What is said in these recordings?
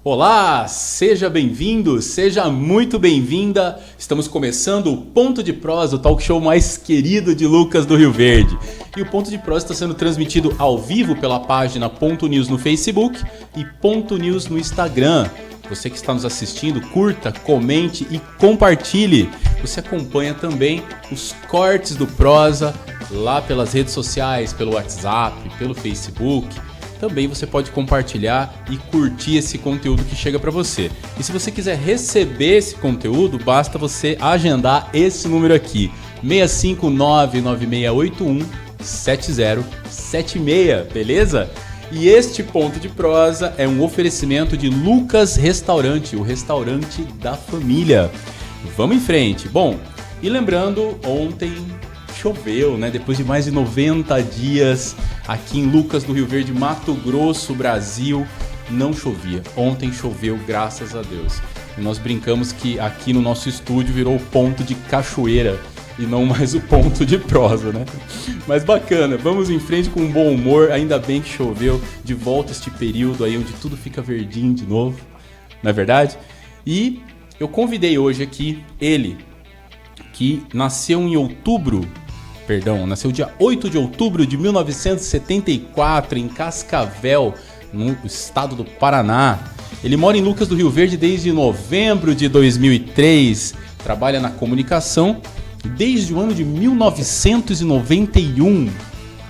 Olá, seja bem-vindo, seja muito bem-vinda. Estamos começando o Ponto de Prosa, o talk show mais querido de Lucas do Rio Verde. E o Ponto de Prosa está sendo transmitido ao vivo pela página Ponto News no Facebook e Ponto News no Instagram. Você que está nos assistindo, curta, comente e compartilhe. Você acompanha também os cortes do Prosa lá pelas redes sociais, pelo WhatsApp, pelo Facebook. Também você pode compartilhar e curtir esse conteúdo que chega para você. E se você quiser receber esse conteúdo, basta você agendar esse número aqui, 65996817076, beleza? E este Ponto de Prosa é um oferecimento de Lucas Restaurante, o restaurante da família. Vamos em frente. Bom, e lembrando, ontem choveu, né? Depois de mais de 90 dias aqui em Lucas do Rio Verde, Mato Grosso, Brasil, não chovia. Ontem choveu, graças a Deus. E nós brincamos que aqui no nosso estúdio virou o ponto de cachoeira e não mais o ponto de prosa, né? Mas bacana, vamos em frente com um bom humor, ainda bem que choveu, de volta este período aí onde tudo fica verdinho de novo, não é verdade? E eu convidei hoje aqui ele, que nasceu dia 8 de outubro de 1974 em Cascavel, no estado do Paraná. Ele mora em Lucas do Rio Verde desde novembro de 2003, trabalha na comunicação desde o ano de 1991.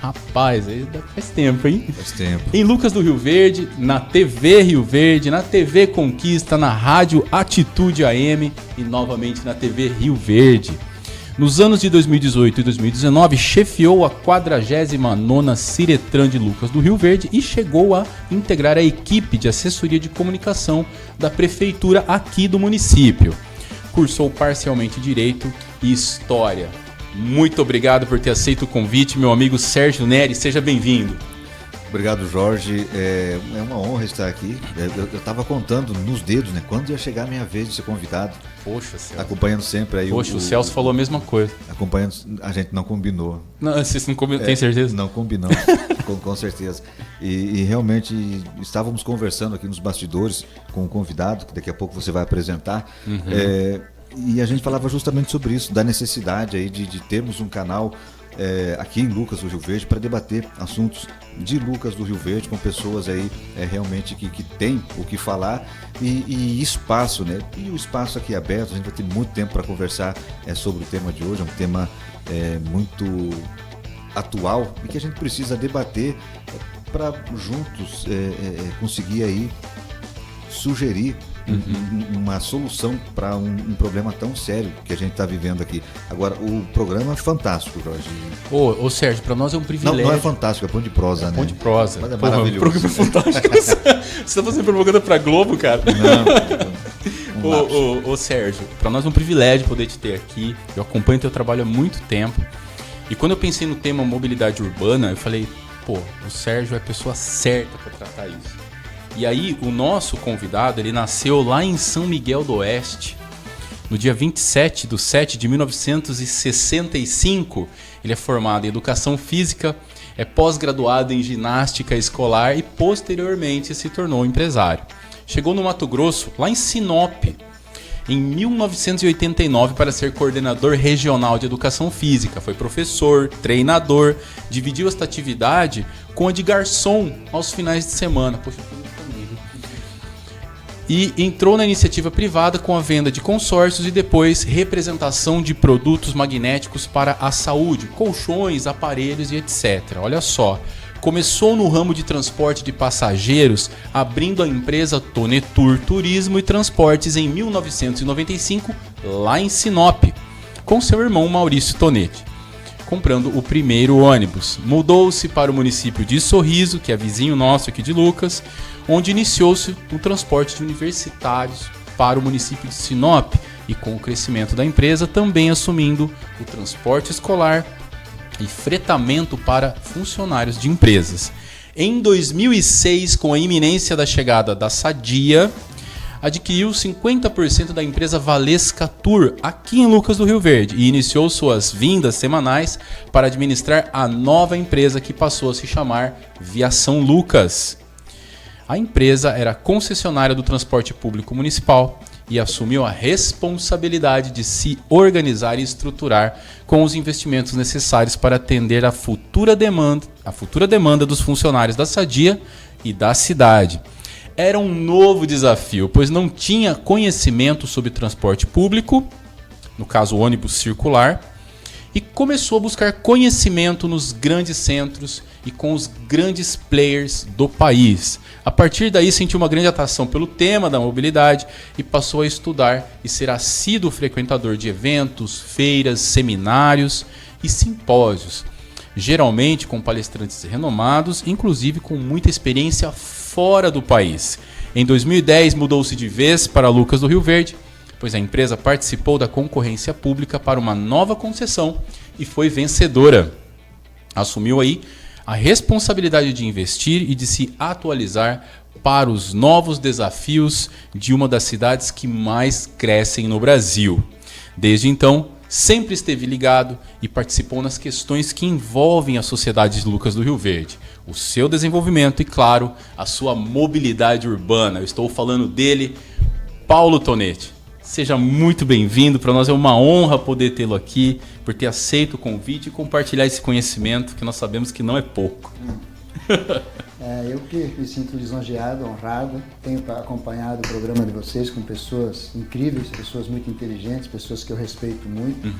Rapaz, aí faz tempo, hein? Faz tempo. Em Lucas do Rio Verde, na TV Rio Verde, na TV Conquista, na Rádio Atitude AM e novamente na TV Rio Verde. Nos anos de 2018 e 2019, chefiou a 49ª Ciretran de Lucas do Rio Verde e chegou a integrar a equipe de assessoria de comunicação da prefeitura aqui do município. Cursou parcialmente Direito e História. Muito obrigado por ter aceito o convite, meu amigo Sérgio Neri, seja bem-vindo. Obrigado, Jorge. É uma honra estar aqui. Eu estava contando nos dedos, né? Quando ia chegar a minha vez de ser convidado. Poxa, Celso. Acompanhando sempre aí. Poxa, o Celso falou a mesma coisa. Acompanhando, a gente não combinou. Não, vocês não combinam, tem certeza? Não combinamos, com certeza. E realmente estávamos conversando aqui nos bastidores com um convidado, que daqui a pouco você vai apresentar. Uhum. E a gente falava justamente sobre isso, da necessidade aí de termos um canal aqui em Lucas do Rio Verde para debater assuntos de Lucas do Rio Verde com pessoas aí realmente que tem o que falar e espaço, né? E o espaço aqui é aberto, a gente vai ter muito tempo para conversar sobre o tema de hoje, é um tema muito atual e que a gente precisa debater para juntos conseguir aí sugerir uma solução para um problema tão sério que a gente está vivendo aqui. Agora, o programa é fantástico, Jorge. Ô Sérgio, para nós é um privilégio. Não é fantástico, é Ponto de Prosa, né? Ponto de Prosa. Mas é maravilhoso. O programa é fantástico. Você está fazendo propaganda para Globo, cara? Não. Ô Sérgio, para nós é um privilégio poder te ter aqui. Eu acompanho teu trabalho há muito tempo. E quando eu pensei no tema mobilidade urbana, eu falei, o Sérgio é a pessoa certa para tratar isso. E aí, o nosso convidado, ele nasceu lá em São Miguel do Oeste, no dia 27 de 7 de 1965. Ele é formado em Educação Física, é pós-graduado em Ginástica Escolar e, posteriormente, se tornou empresário. Chegou no Mato Grosso, lá em Sinop, em 1989, para ser coordenador regional de Educação Física. Foi professor, treinador, dividiu esta atividade com a de garçom aos finais de semana. Poxa, e entrou na iniciativa privada com a venda de consórcios e depois representação de produtos magnéticos para a saúde, colchões, aparelhos e etc. Olha só, começou no ramo de transporte de passageiros, abrindo a empresa Tonetur Turismo e Transportes em 1995, lá em Sinop, com seu irmão Maurício Tonetti, comprando o primeiro ônibus. Mudou-se para o município de Sorriso, que é vizinho nosso aqui de Lucas, onde iniciou-se o transporte de universitários para o município de Sinop e, com o crescimento da empresa, também assumindo o transporte escolar e fretamento para funcionários de empresas. Em 2006, com a iminência da chegada da Sadia, adquiriu 50% da empresa Valesca Tour aqui em Lucas do Rio Verde e iniciou suas vindas semanais para administrar a nova empresa que passou a se chamar Viação Lucas. A empresa era concessionária do transporte público municipal e assumiu a responsabilidade de se organizar e estruturar com os investimentos necessários para atender a futura demanda dos funcionários da Sadia e da cidade. Era um novo desafio, pois não tinha conhecimento sobre transporte público, no caso ônibus circular, e começou a buscar conhecimento nos grandes centros e com os grandes players do país. A partir daí sentiu uma grande atração pelo tema da mobilidade e passou a estudar e ser assíduo frequentador de eventos, feiras, seminários e simpósios, geralmente com palestrantes renomados, inclusive com muita experiência fora do país. Em 2010 mudou-se de vez para Lucas do Rio Verde, pois a empresa participou da concorrência pública para uma nova concessão e foi vencedora. Assumiu aí a responsabilidade de investir e de se atualizar para os novos desafios de uma das cidades que mais crescem no Brasil. Desde então, sempre esteve ligado e participou nas questões que envolvem a sociedade de Lucas do Rio Verde, o seu desenvolvimento e, claro, a sua mobilidade urbana. Eu estou falando dele, Paulo Tonetti. Seja muito bem-vindo, para nós é uma honra poder tê-lo aqui, por ter aceito o convite e compartilhar esse conhecimento que nós sabemos que não é pouco. Eu que me sinto lisonjeado, honrado, tenho acompanhado o programa de vocês com pessoas incríveis, pessoas muito inteligentes, pessoas que eu respeito muito.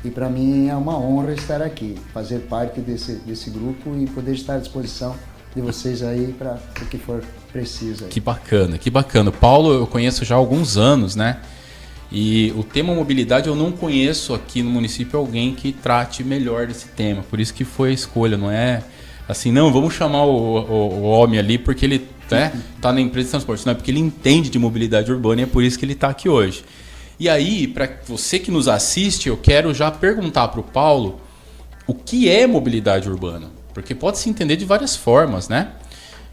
E para mim é uma honra estar aqui, fazer parte desse grupo e poder estar à disposição de vocês aí para o que for preciso. Aí. Que bacana, que bacana. Paulo eu conheço já há alguns anos, né? E o tema mobilidade eu não conheço aqui no município alguém que trate melhor desse tema. Por isso que foi a escolha, não é assim, não, vamos chamar o homem ali porque ele tá na empresa de transporte. Não, é porque ele entende de mobilidade urbana e é por isso que ele está aqui hoje. E aí, para você que nos assiste, eu quero já perguntar para o Paulo o que é mobilidade urbana. Porque pode se entender de várias formas, né?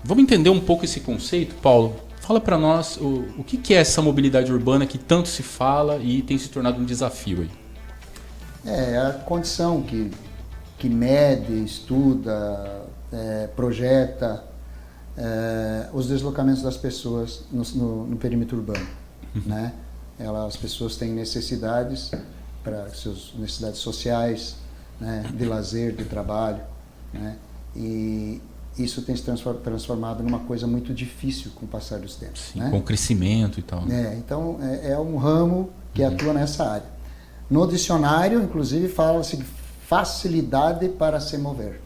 Vamos entender um pouco esse conceito, Paulo? Fala para nós o que é essa mobilidade urbana que tanto se fala e tem se tornado um desafio aí. É a condição que mede, estuda, projeta os deslocamentos das pessoas no perímetro urbano, né? As pessoas têm necessidades para suas necessidades sociais, né? De lazer, de trabalho, né? E isso tem se transformado numa coisa muito difícil com o passar dos tempos. Sim, né? Com o crescimento e tal. Né? Então, é um ramo que atua nessa área. No dicionário, inclusive, fala-se de facilidade para se mover.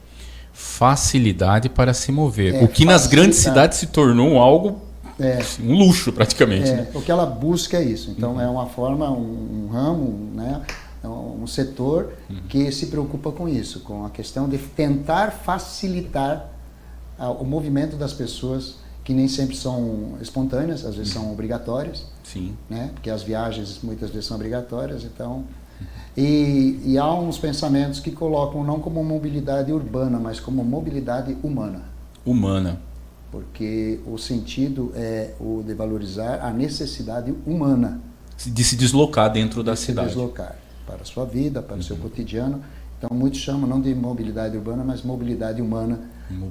Facilidade para se mover. O que nas grandes cidades se tornou algo, um luxo praticamente. Né? O que ela busca é isso. Então, é uma forma, um ramo, né? Um setor que se preocupa com isso, com a questão de tentar facilitar o movimento das pessoas, que nem sempre são espontâneas, às vezes são obrigatórias. Sim. Né? Porque as viagens muitas vezes são obrigatórias. Então, e há uns pensamentos que colocam não como mobilidade urbana, mas como mobilidade humana. Humana. Porque o sentido é o de valorizar a necessidade humana. De se deslocar dentro da cidade. Se deslocar para a sua vida, para o seu cotidiano. Então, muitos chamam não de mobilidade urbana, mas mobilidade humana,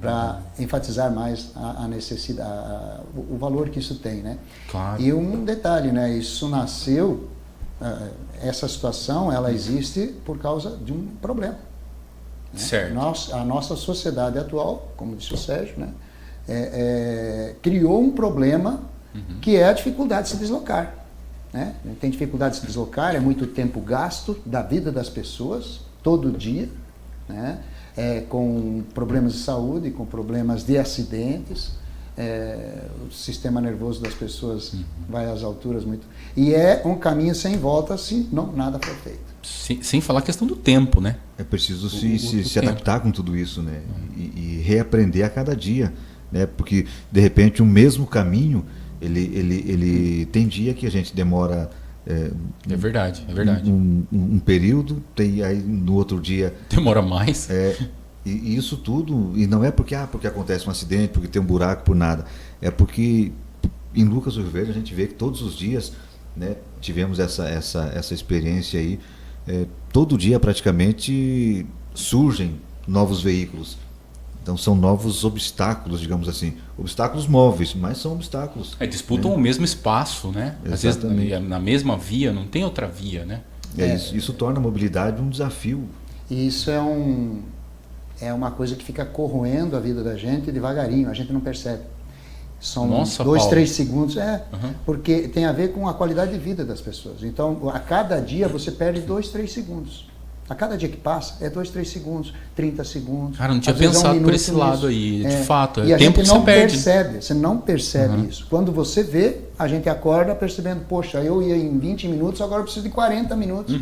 para enfatizar mais a necessidade, o valor que isso tem, né? Claro. E um detalhe, né? Isso nasceu, essa situação, ela existe por causa de um problema. Né? Certo. A nossa sociedade atual, como disse o Sérgio, né? Criou um problema que é a dificuldade de se deslocar. Né? Tem dificuldade de se deslocar, é muito tempo gasto da vida das pessoas, todo dia, né? Com problemas de saúde, com problemas de acidentes, o sistema nervoso das pessoas vai às alturas muito... E é um caminho sem volta se nada for feito. Sem falar a questão do tempo, né? É preciso se adaptar com tudo isso, né? E reaprender a cada dia, né? Porque, de repente, o mesmo caminho, ele tem dia que a gente demora... É verdade. Um período, tem aí no outro dia... Demora mais. E isso tudo, e não é porque acontece um acidente, porque tem um buraco, por nada. É porque em Lucas do Rio Verde a gente vê que todos os dias, né, tivemos essa experiência aí. Todo dia praticamente surgem novos veículos. Então são novos obstáculos, digamos assim. Obstáculos móveis, mas são obstáculos. Disputam o mesmo espaço, né? Às Exatamente. vezes na mesma via, não tem outra via, né? Isso torna a mobilidade um desafio. E isso é uma coisa que fica corroendo a vida da gente devagarinho, a gente não percebe. São 2, Paulo. 3 segundos, porque tem a ver com a qualidade de vida das pessoas. Então, a cada dia você perde 2, 3 segundos. A cada dia que passa é 2, 3 segundos, 30 segundos. Cara, não tinha às vezes pensado um por esse minuto lado nisso. aí, de fato. E a tempo gente que não você perde. percebe, você não percebe isso. Quando você vê, a gente acorda percebendo, poxa, eu ia em 20 minutos, agora eu preciso de 40 minutos.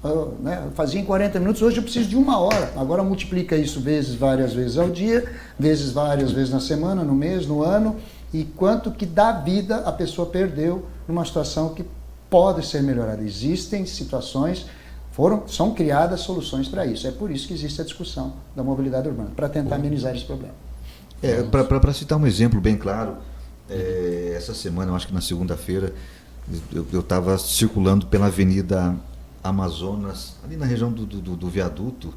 Eu fazia em 40 minutos, hoje eu preciso de 1 hora. Agora multiplica isso várias vezes ao dia, várias vezes na semana, no mês, no ano, e quanto que da vida a pessoa perdeu numa situação que pode ser melhorada. Existem situações, são criadas soluções para isso. É por isso que existe a discussão da mobilidade urbana, para tentar amenizar esse problema. Para citar um exemplo bem claro, essa semana, eu acho que na segunda-feira, eu estava circulando pela Avenida Amazonas, ali na região do viaduto,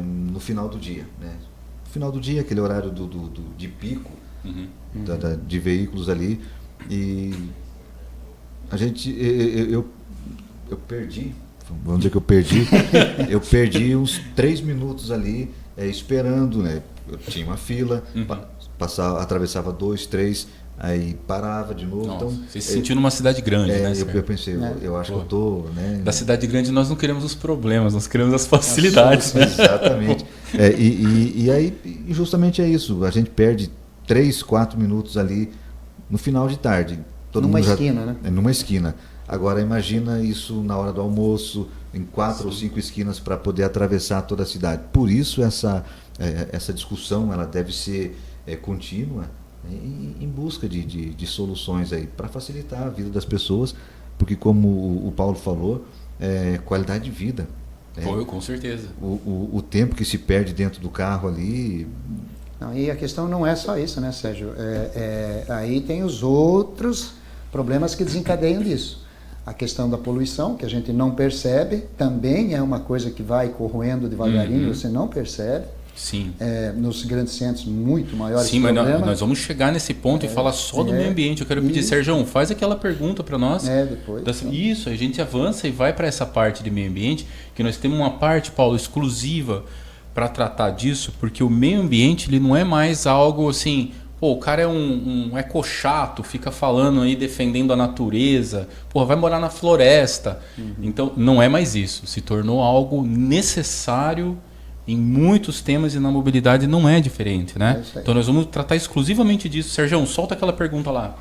no final do dia. Né? No final do dia, aquele horário de pico de veículos ali, e eu perdi, vamos dizer que eu perdi uns 3 minutos ali esperando, né? Eu tinha uma fila, atravessava 2, 3, aí parava de novo. Nossa, então, você se sentiu numa cidade grande, né? Eu pensei, eu acho que eu estou... Né, da cidade grande nós não queremos os problemas, nós queremos as facilidades. Exatamente. E aí, justamente é isso, a gente perde 3, 4 minutos ali no final de tarde. Numa esquina, né? Numa esquina. Agora imagina isso na hora do almoço, em 4 ou 5 esquinas para poder atravessar toda a cidade. Por isso essa discussão ela deve ser contínua, em busca de soluções aí para facilitar a vida das pessoas, porque como o Paulo falou, qualidade de vida. Com certeza. O tempo que se perde dentro do carro ali. Não, e a questão não é só isso, né, Sérgio? Aí tem os outros problemas que desencadeiam disso. A questão da poluição, que a gente não percebe, também é uma coisa que vai corroendo devagarinho, você não percebe. Sim. Nos grandes centros, muito maiores. Sim, mas nós vamos chegar nesse ponto e falar só do meio ambiente. Eu quero pedir, Sérgio, faz aquela pergunta para nós. Depois. Isso, a gente avança e vai para essa parte de meio ambiente, que nós temos uma parte, Paulo, exclusiva para tratar disso, porque o meio ambiente ele não é mais algo assim... Pô, o cara é um ecochato, fica falando aí, defendendo a natureza, pô, vai morar na floresta. Então, não é mais isso. Se tornou algo necessário em muitos temas e na mobilidade não é diferente, né? Então, nós vamos tratar exclusivamente disso. Sérgio, solta aquela pergunta lá.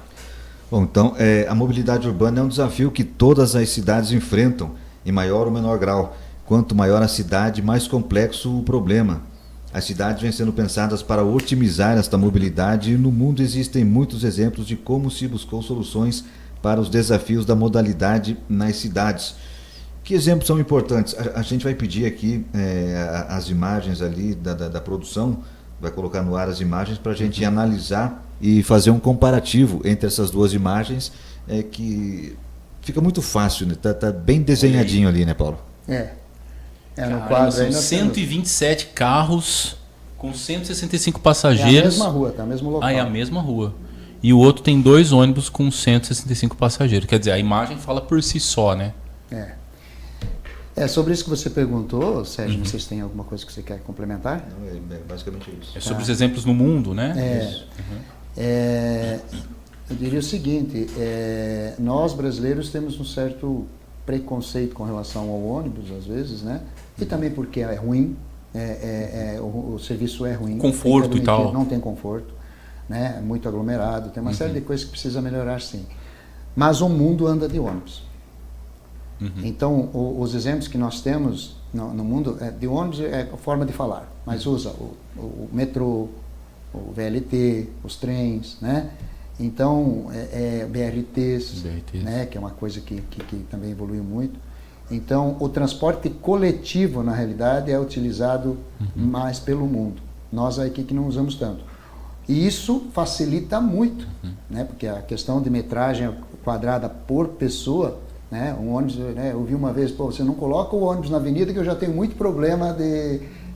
Bom, então, a mobilidade urbana é um desafio que todas as cidades enfrentam, em maior ou menor grau. Quanto maior a cidade, mais complexo o problema. As cidades vêm sendo pensadas para otimizar esta mobilidade e no mundo existem muitos exemplos de como se buscou soluções para os desafios da modalidade nas cidades. Que exemplos são importantes? A gente vai pedir aqui as imagens ali da produção, vai colocar no ar as imagens para a gente analisar e fazer um comparativo entre essas duas imagens, que fica muito fácil, né? Tá bem desenhadinho ali, né, Paulo? No quadro são aí 127 carros com 165 passageiros. É a mesma rua, tá? O mesmo local. É a mesma rua. E o outro tem 2 ônibus com 165 passageiros. Quer dizer, a imagem fala por si só, né? Sobre isso que você perguntou, Sérgio, não sei se tem alguma coisa que você quer complementar. Não, basicamente isso. É sobre os exemplos no mundo, né? Eu diria o seguinte, nós brasileiros temos um certo preconceito com relação ao ônibus, às vezes, né? E também porque é ruim, o serviço é ruim. Conforto e tal. Não tem conforto, né? É muito aglomerado, tem uma série de coisas que precisa melhorar, sim. Mas o mundo anda de ônibus. Então, os exemplos que nós temos no mundo, de ônibus é a forma de falar, mas usa o metrô, o VLT, os trens, né? Então, BRTs, né? Que é uma coisa que também evoluiu muito. Então, o transporte coletivo, na realidade, é utilizado mais pelo mundo. Nós aqui que não usamos tanto. E isso facilita muito, né? Porque a questão de metragem quadrada por pessoa, né? Um ônibus, né? Eu vi uma vez, você não coloca o ônibus na avenida que eu já tenho muito problema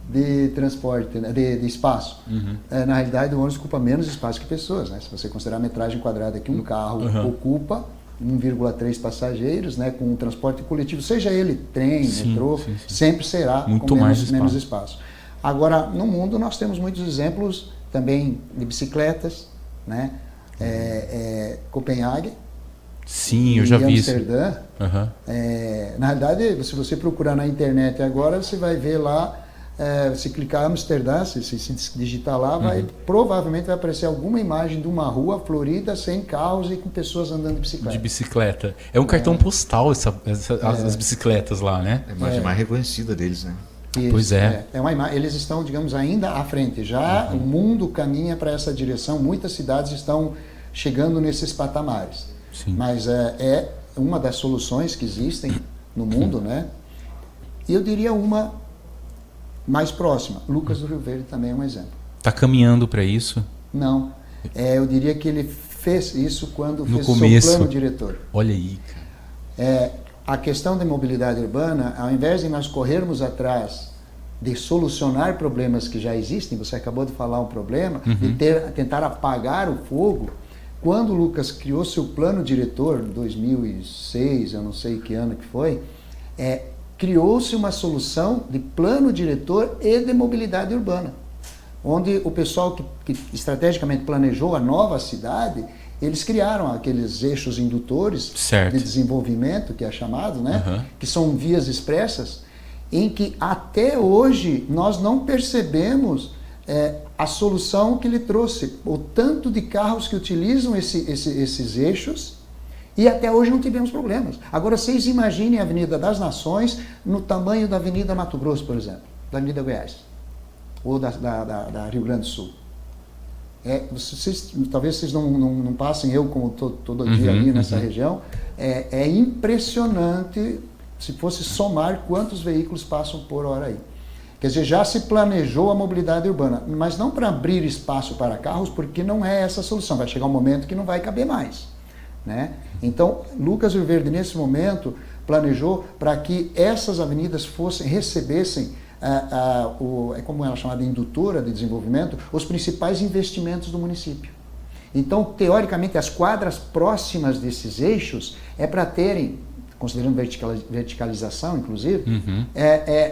de transporte, né, de espaço. Na realidade, o ônibus ocupa menos espaço que pessoas, né? Se você considerar a metragem quadrada que um carro ocupa, 1,3 passageiros, né, com o transporte coletivo, seja ele trem, metrô, sempre será muito com mais menos espaço. Agora, no mundo, nós temos muitos exemplos também de bicicletas, né? Copenhague, Sim, eu já vi isso. Amsterdã. Na realidade, se você procurar na internet agora, você vai ver lá, se clicar Amsterdã, se digitar lá, provavelmente vai aparecer alguma imagem de uma rua florida, sem carros e com pessoas andando de bicicleta. De bicicleta. É um cartão postal as bicicletas lá, né? É a imagem mais reconhecida deles, né? Isso, Pois é. Eles estão, digamos, ainda à frente. Já o mundo caminha para essa direção. Muitas cidades estão chegando nesses patamares. Sim. Mas é uma das soluções que existem no mundo, né? E eu diria uma mais próxima. Lucas do Rio Verde também é um exemplo. Está caminhando para isso? Não. Eu diria que ele fez isso quando No fez começo. seu plano diretor. Olha aí, cara. A questão da mobilidade urbana, ao invés de nós corrermos atrás de solucionar problemas que já existem, você acabou de falar um problema, de tentar apagar o fogo, quando o Lucas criou seu plano diretor, em 2006, eu não sei que ano que foi, criou-se uma solução de plano diretor e de mobilidade urbana, onde o pessoal que estrategicamente planejou a nova cidade, eles criaram aqueles eixos indutores de desenvolvimento, que é chamado, né? Que são vias expressas, em que até hoje nós não percebemos a solução que ele trouxe, o tanto de carros que utilizam esses eixos, e até hoje não tivemos problemas. Agora vocês imaginem a Avenida das Nações no tamanho da Avenida Mato Grosso, por exemplo, da Avenida Goiás, ou da Rio Grande do Sul. Talvez vocês não passem, eu como todo dia ali nessa região, é impressionante se fosse somar quantos veículos passam por hora aí. Quer dizer, já se planejou a mobilidade urbana, mas não para abrir espaço para carros, porque não é essa a solução, vai chegar um momento que não vai caber mais, né? Então, Lucas Rio Verde, nesse momento, planejou para que essas avenidas recebessem como ela é chamada, indutora de desenvolvimento, os principais investimentos do município. Então, teoricamente, as quadras próximas desses eixos é para terem, considerando verticalização, inclusive,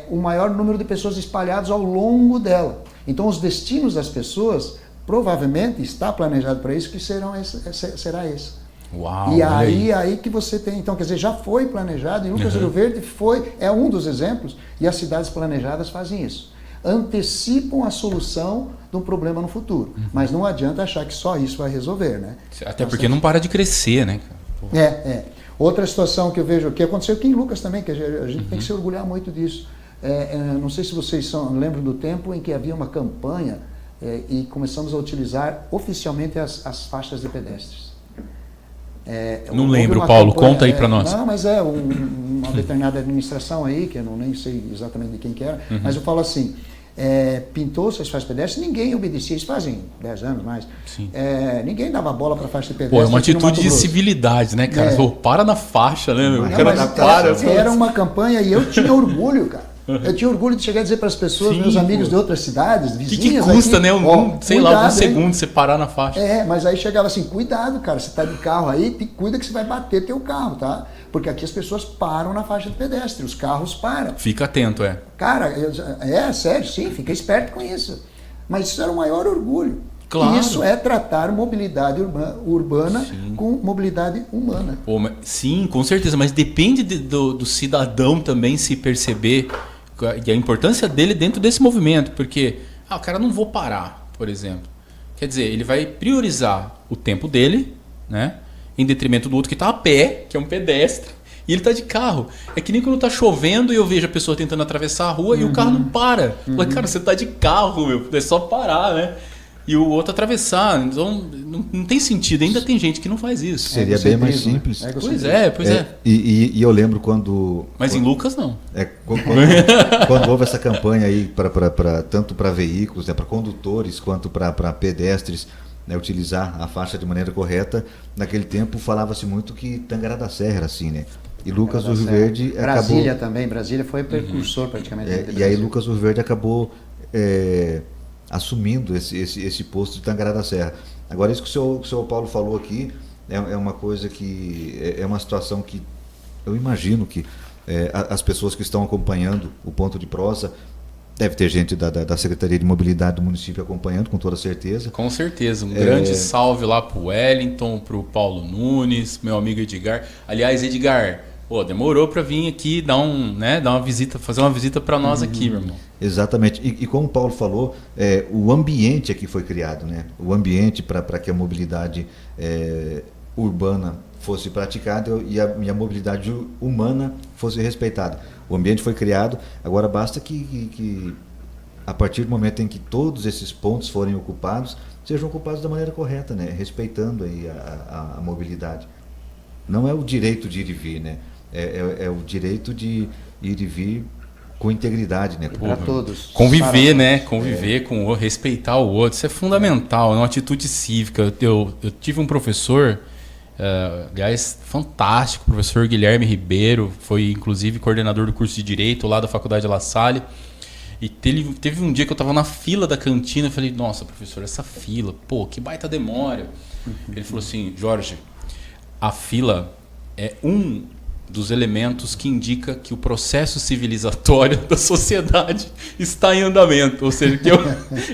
o maior número de pessoas espalhadas ao longo dela. Então, os destinos das pessoas, provavelmente, está planejado para isso, que será esse. Uau, e aí que você tem, então, quer dizer, já foi planejado, e Lucas Rio Verde é um dos exemplos, e as cidades planejadas fazem isso. Antecipam a solução de um problema no futuro, mas não adianta achar que só isso vai resolver, né? Até porque não para de crescer, né? Outra situação que eu vejo, que aconteceu aqui em Lucas também, que a gente tem que se orgulhar muito disso. Não sei se vocês lembram do tempo em que havia uma campanha e começamos a utilizar oficialmente as faixas de pedestres. Não lembro, Paulo, conta aí para nós. Não, mas uma determinada administração aí, que eu nem sei exatamente de quem que era, mas eu falo assim, pintou-se as faixas pedestres, ninguém obedecia, isso fazem 10 anos mais, ninguém dava bola para faixa de pedestre. Pô, é uma atitude de civilidade, né, cara? Para na faixa, né? Era uma campanha e eu tinha orgulho, cara. Eu tinha orgulho de chegar a dizer para as pessoas, meus amigos de outras cidades, vizinhas. Que custa, aqui, né? Alguns segundos você parar na faixa. Mas aí chegava assim, cuidado, cara, você está de carro aí, cuida que você vai bater teu carro, tá? Porque aqui as pessoas param na faixa de pedestre, os carros param. Fica atento, Cara, sério, sim, fica esperto com isso. Mas isso era o maior orgulho. Claro. Isso é tratar mobilidade urbana com mobilidade humana. Sim, com certeza, mas depende do cidadão também se perceber e a importância dele dentro desse movimento, porque o cara não vou parar, por exemplo. Quer dizer, ele vai priorizar o tempo dele, né, em detrimento do outro que está a pé, que é um pedestre, e ele está de carro. É que nem quando está chovendo e eu vejo a pessoa tentando atravessar a rua e o carro não para. Fala, cara, você está de carro, é só parar, né? E o outro atravessar. Então, não tem sentido. Ainda tem gente que não faz isso. Seria bem mais simples. Né? Pois é. E eu lembro quando... Mas em Lucas, não. Quando houve essa campanha aí, tanto para veículos, para condutores, quanto para pedestres, né, utilizar a faixa de maneira correta, naquele tempo falava-se muito que Tangará da Serra era assim, né? E Lucas do Rio Serra. Verde Brasília acabou... também, Brasília foi precursor praticamente. E aí Lucas do Rio Verde acabou assumindo esse posto de Tangará da Serra. Agora, isso que o senhor Paulo falou aqui é uma coisa que é uma situação que eu imagino que as pessoas que estão acompanhando o Ponto de Prosa, deve ter gente da Secretaria de Mobilidade do município acompanhando, com toda certeza. Com certeza. Um grande salve lá pro Wellington, pro Paulo Nunes, meu amigo Edgar. Aliás, Edgar, demorou para vir aqui dar uma visita, fazer uma visita para nós aqui, meu irmão. Exatamente. E como o Paulo falou, o ambiente aqui foi criado, né? O ambiente para que a mobilidade urbana fosse praticada e a mobilidade humana fosse respeitada. O ambiente foi criado, agora basta que a partir do momento em que todos esses pontos forem ocupados, sejam ocupados da maneira correta, né? Respeitando aí a mobilidade. Não é o direito de ir e vir, né? É o direito de ir e vir com integridade, né? Para todos. Conviver, né? Conviver com o outro, respeitar o outro. Isso é fundamental, é uma atitude cívica. Eu tive um professor, aliás, fantástico, professor Guilherme Ribeiro, foi inclusive coordenador do curso de Direito lá da Faculdade La Salle. E teve um dia que eu estava na fila da cantina e falei, nossa, professor, essa fila, que baita demora. Ele falou assim, Jorge, a fila é um dos elementos que indica que o processo civilizatório da sociedade está em andamento. Ou seja, que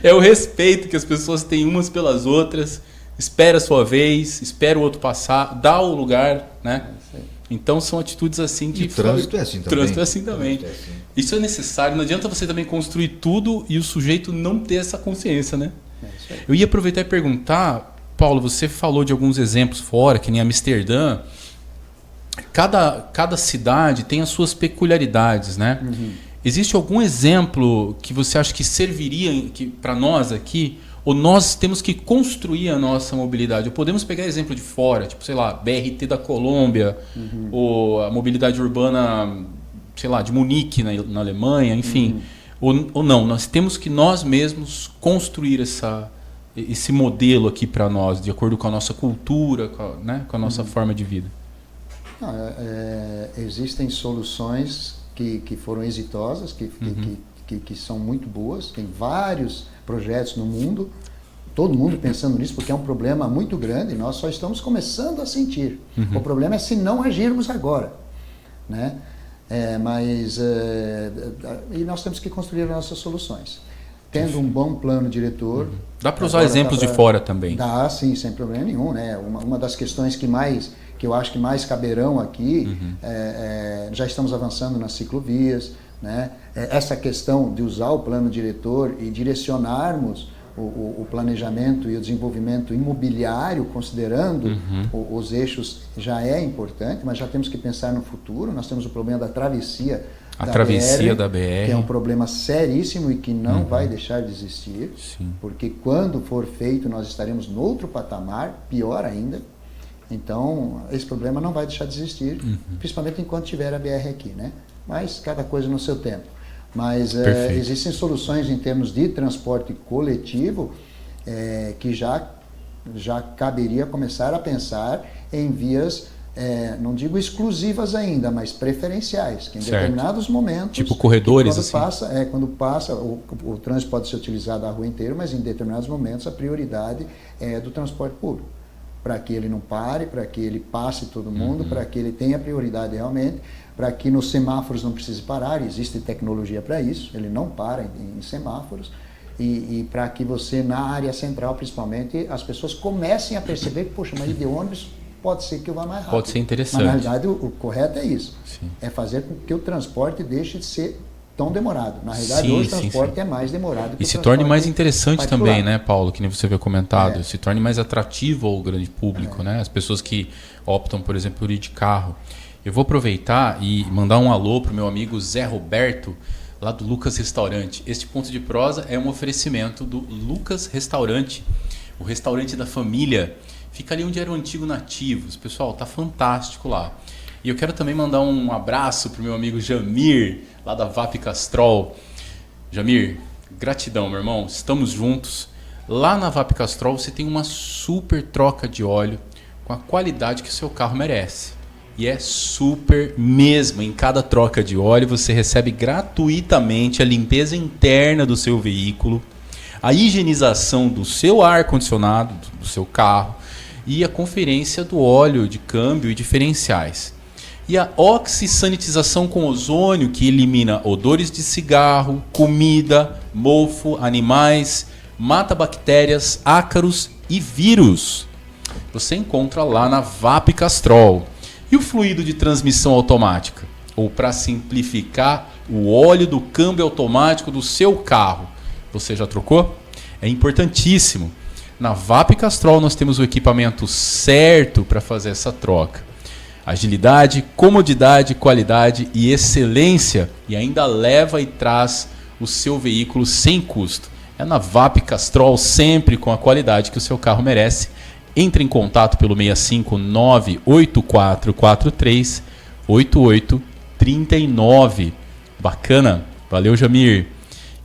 é o respeito que as pessoas têm umas pelas outras, espera a sua vez, espera o outro passar, dá o lugar, né? Então são atitudes assim de... E trânsito é assim também. Trânsito é assim também. Isso é necessário, não adianta você também construir tudo e o sujeito não ter essa consciência, né? Eu ia aproveitar e perguntar, Paulo, você falou de alguns exemplos fora, que nem Amsterdã. Cada cidade tem as suas peculiaridades, né? Existe algum exemplo que você acha que serviria para nós aqui? Ou nós temos que construir a nossa mobilidade? Ou podemos pegar exemplo de fora, tipo, sei lá, BRT da Colômbia, ou a mobilidade urbana, sei lá, de Munique na Alemanha, enfim. Ou não, nós temos que nós mesmos construir esse modelo aqui para nós, de acordo com a nossa cultura, com a nossa forma de vida. Existem soluções que foram exitosas, que são muito boas. Tem vários projetos no mundo, todo mundo pensando nisso, porque é um problema muito grande e nós só estamos começando a sentir. O problema é se não agirmos agora, né? E nós temos que construir as nossas soluções. Tendo um bom plano diretor... Dá para usar exemplos de fora também? Dá, sim, sem problema nenhum, né? Uma das questões que eu acho que mais caberão aqui, já estamos avançando nas ciclovias, né? Essa questão de usar o plano diretor e direcionarmos o planejamento e o desenvolvimento imobiliário, considerando os eixos, já é importante, mas já temos que pensar no futuro. Nós temos o problema da travessia da BR, que é um problema seríssimo e que não vai deixar de existir, porque quando for feito nós estaremos no outro patamar, pior ainda. Então, esse problema não vai deixar de existir, principalmente enquanto tiver a BR aqui, né? Mas cada coisa no seu tempo. Mas existem soluções em termos de transporte coletivo que já caberia começar a pensar em vias, não digo exclusivas ainda, mas preferenciais, que em determinados momentos... Tipo corredores, quando passa, o trânsito pode ser utilizado a rua inteira, mas em determinados momentos a prioridade é do transporte público, para que ele não pare, para que ele passe todo mundo, para que ele tenha prioridade realmente, para que nos semáforos não precise parar, existe tecnologia para isso, ele não para em semáforos, e para que você, na área central principalmente, as pessoas comecem a perceber que, poxa, mas de ônibus pode ser que eu vá mais rápido. Pode ser interessante. Mas na realidade o correto é isso, é fazer com que o transporte deixe de ser tão demorado. Na realidade, hoje o transporte é mais demorado. E se torne mais interessante também, né, Paulo? Que nem você havia comentado. Se torne mais atrativo ao grande público, né? As pessoas que optam, por exemplo, por ir de carro. Eu vou aproveitar e mandar um alô para o meu amigo Zé Roberto, lá do Lucas Restaurante. Este Ponto de Prosa é um oferecimento do Lucas Restaurante, o restaurante da família. Fica ali onde era o antigo Nativos. Pessoal, tá fantástico lá. E eu quero também mandar um abraço para o meu amigo Jamir, lá da VAP Castrol. Jamir, gratidão, meu irmão. Estamos juntos. Lá na VAP Castrol você tem uma super troca de óleo com a qualidade que o seu carro merece. E é super mesmo. Em cada troca de óleo você recebe gratuitamente a limpeza interna do seu veículo, a higienização do seu ar-condicionado, do seu carro e a conferência do óleo de câmbio e diferenciais. E a oxisanitização com ozônio, que elimina odores de cigarro, comida, mofo, animais, mata bactérias, ácaros e vírus. Você encontra lá na VAP Castrol. E o fluido de transmissão automática? Ou, para simplificar, o óleo do câmbio automático do seu carro. Você já trocou? É importantíssimo. Na VAP Castrol nós temos o equipamento certo para fazer essa troca. Agilidade, comodidade, qualidade e excelência. E ainda leva e traz o seu veículo sem custo. É na VAP Castrol, sempre com a qualidade que o seu carro merece. Entre em contato pelo 659-8443-8839. Bacana? Valeu, Jamir.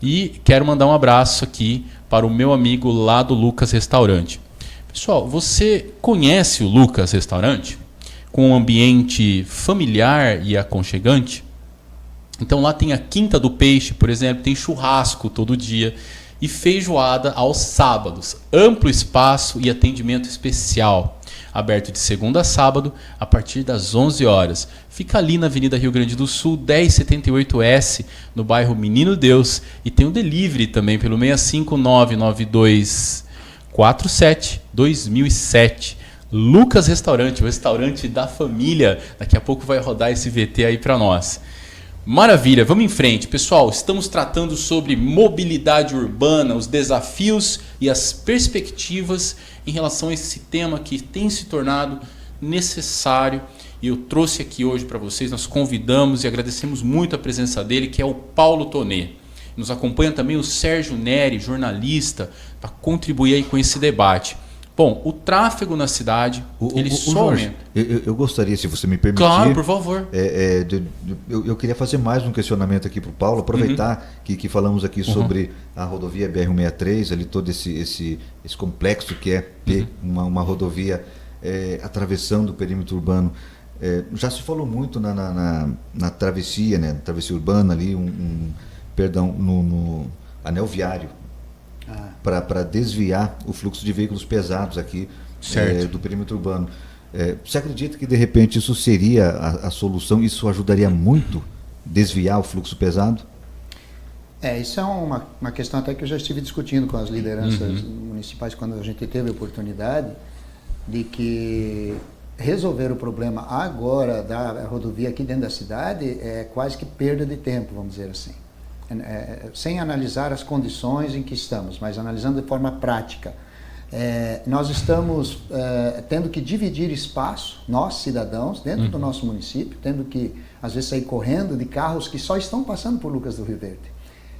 E quero mandar um abraço aqui para o meu amigo lá do Lucas Restaurante. Pessoal, você conhece o Lucas Restaurante? Com um ambiente familiar e aconchegante? Então lá tem a Quinta do Peixe, por exemplo, tem churrasco todo dia e feijoada aos sábados. Amplo espaço e atendimento especial. Aberto de segunda a sábado, a partir das 11 horas. Fica ali na Avenida Rio Grande do Sul, 1078S, no bairro Menino Deus. E tem o delivery também pelo 65992472007. Lucas Restaurante, o restaurante da família. Daqui a pouco vai rodar esse VT aí para nós. Maravilha, vamos em frente. Pessoal, estamos tratando sobre mobilidade urbana, os desafios e as perspectivas em relação a esse tema que tem se tornado necessário. E eu trouxe aqui hoje para vocês, nós convidamos e agradecemos muito a presença dele, que é o Paulo Tonet. Nos acompanha também o Sérgio Neri, jornalista, para contribuir aí com esse debate. Bom, o tráfego na cidade, ele só aumenta. Eu gostaria, se você me permitir... Claro, por favor. Eu queria fazer mais um questionamento aqui para o Paulo, aproveitar que falamos aqui sobre a rodovia BR-163, ali todo esse complexo que é ter uma rodovia atravessando o perímetro urbano. Já se falou muito na travessia, né, travessia urbana ali, no anel viário, para desviar o fluxo de veículos pesados aqui do perímetro urbano. Você acredita que de repente isso seria a solução? Isso ajudaria muito desviar o fluxo pesado? Isso é uma questão até que eu já estive discutindo com as lideranças municipais quando a gente teve a oportunidade de que resolver o problema agora da rodovia aqui dentro da cidade é quase que perda de tempo, vamos dizer assim. Sem analisar as condições em que estamos, mas analisando de forma prática. Nós estamos tendo que dividir espaço, nós cidadãos, dentro do nosso município, tendo que às vezes sair correndo de carros que só estão passando por Lucas do Rio Verde,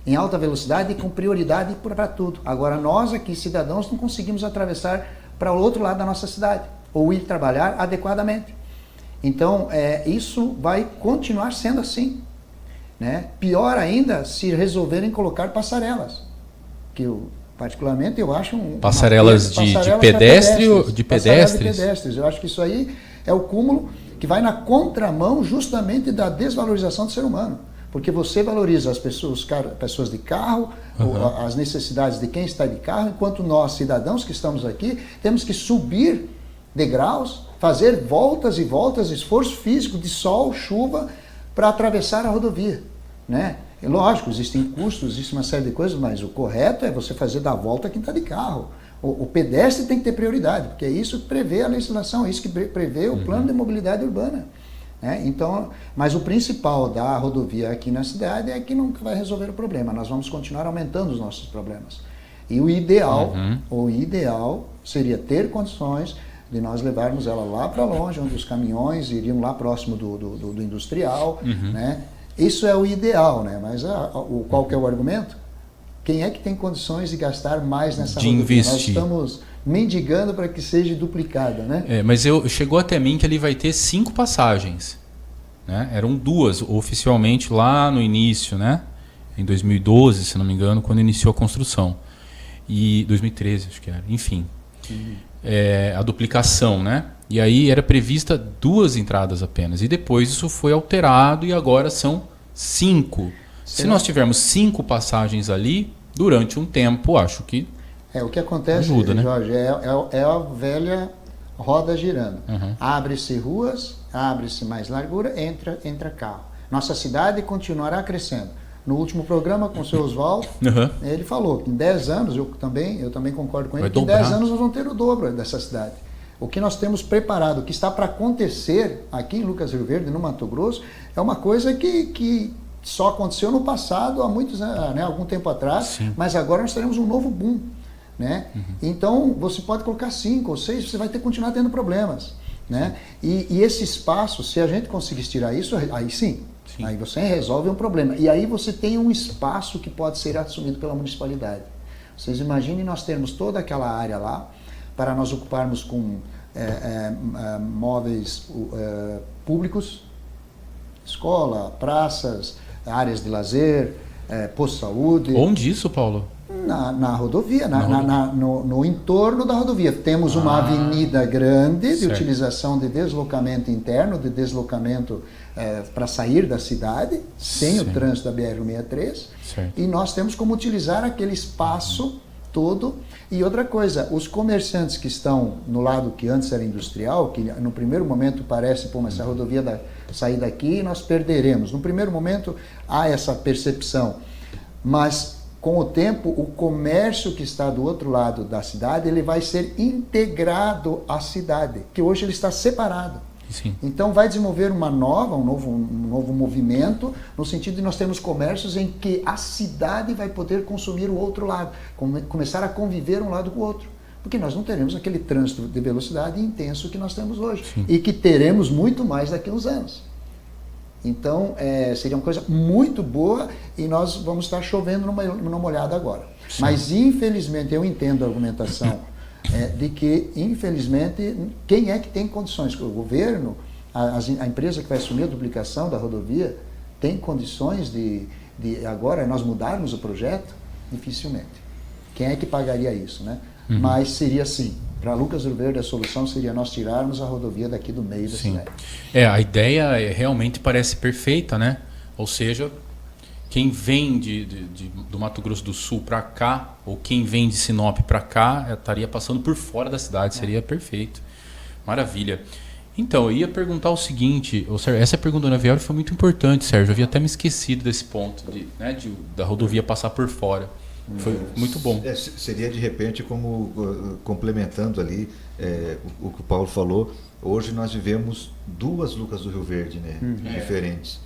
em alta velocidade e com prioridade para tudo. Agora nós aqui cidadãos não conseguimos atravessar para o outro lado da nossa cidade, ou ir trabalhar adequadamente. Então isso vai continuar sendo assim. Né? Pior ainda se resolverem colocar passarelas, que particularmente eu acho passarelas de pedestre ou de pedestres? Eu acho que isso aí é o cúmulo que vai na contramão justamente da desvalorização do ser humano, porque você valoriza as pessoas de carro, as necessidades de quem está de carro, enquanto nós cidadãos que estamos aqui temos que subir degraus, fazer voltas e voltas, esforço físico de sol, chuva, para atravessar a rodovia, né? É lógico, existem custos, existe uma série de coisas, mas o correto é você fazer da volta quem está de carro. O pedestre tem que ter prioridade, porque é isso que prevê a legislação, é isso que prevê o plano de mobilidade urbana. Né? Então, mas o principal da rodovia aqui na cidade é que nunca vai resolver o problema, nós vamos continuar aumentando os nossos problemas. E o ideal seria ter condições de nós levarmos ela lá para longe, onde os caminhões iriam lá próximo do industrial, né? Isso é o ideal, né? Mas qual que é o argumento? Quem é que tem condições de gastar mais nessa rodovia? Investir. Nós estamos mendigando para que seja duplicada, né? Mas chegou até mim que ali vai ter 5 passagens, né? Eram 2 oficialmente lá no início, né? Em 2012, se não me engano, quando iniciou a construção. E 2013, acho que era. Enfim. A duplicação, né? E aí era prevista 2 entradas apenas. E depois isso foi alterado e agora são 5. Se nós tivermos 5 passagens ali, durante um tempo, acho que o que acontece, ajuda, né? Jorge, é a velha roda girando. Uhum. Abre-se ruas, abre-se mais largura, entra carro. Nossa cidade continuará crescendo. No último programa com o seu Oswaldo, ele falou que em 10 anos, eu também concordo com ele, que em 10 anos nós vamos ter o dobro dessa cidade. O que nós temos preparado, o que está para acontecer aqui em Lucas do Rio Verde, no Mato Grosso, é uma coisa que só aconteceu no passado, há muitos anos, né, algum tempo atrás, Sim. mas agora nós teremos um novo boom. Né? Uhum. Então, você pode colocar 5 ou 6, você vai continuar tendo problemas. Né? E esse espaço, se a gente conseguir tirar isso, aí sim. Aí você resolve um problema. E aí você tem um espaço que pode ser assumido pela municipalidade. Vocês imaginem nós termos toda aquela área lá, para nós ocuparmos com móveis públicos, escola, praças, áreas de lazer, posto de saúde. Onde isso, Paulo? Na rodovia, no entorno da rodovia. Temos uma avenida grande de utilização de deslocamento interno, de deslocamento para sair da cidade, sem o trânsito da BR-163. E nós temos como utilizar aquele espaço todo. E outra coisa, os comerciantes que estão no lado que antes era industrial, que no primeiro momento parece, mas a rodovia sair daqui nós perderemos. No primeiro momento há essa percepção, mas com o tempo, o comércio que está do outro lado da cidade, ele vai ser integrado à cidade, que hoje ele está separado. Sim. Então vai desenvolver um novo movimento, no sentido de nós termos comércios em que a cidade vai poder consumir o outro lado, começar a conviver um lado com o outro. Porque nós não teremos aquele trânsito de velocidade intenso que nós temos hoje. Sim. E que teremos muito mais daqui a uns anos. Então, seria uma coisa muito boa e nós vamos estar chovendo numa olhada agora. Sim. Mas, infelizmente, eu entendo a argumentação de que, infelizmente, quem é que tem condições? O governo, a empresa que vai assumir a duplicação da rodovia, tem condições de agora nós mudarmos o projeto? Dificilmente. Quem é que pagaria isso, né? Uhum. Mas seria assim. Para Lucas do Rio Verde, a solução seria nós tirarmos a rodovia daqui do meio da cidade. A ideia realmente parece perfeita, né? Ou seja, quem vem do Mato Grosso do Sul para cá, ou quem vem de Sinop para cá, estaria passando por fora da cidade, seria perfeito. Maravilha. Então, eu ia perguntar o seguinte, Sérgio, essa pergunta do Ana Vitória foi muito importante, Sérgio, eu havia até me esquecido desse ponto, da rodovia passar por fora. Foi muito bom. Seria de repente como complementando ali o que o Paulo falou. Hoje nós vivemos 2 Lucas do Rio Verde, né, diferentes.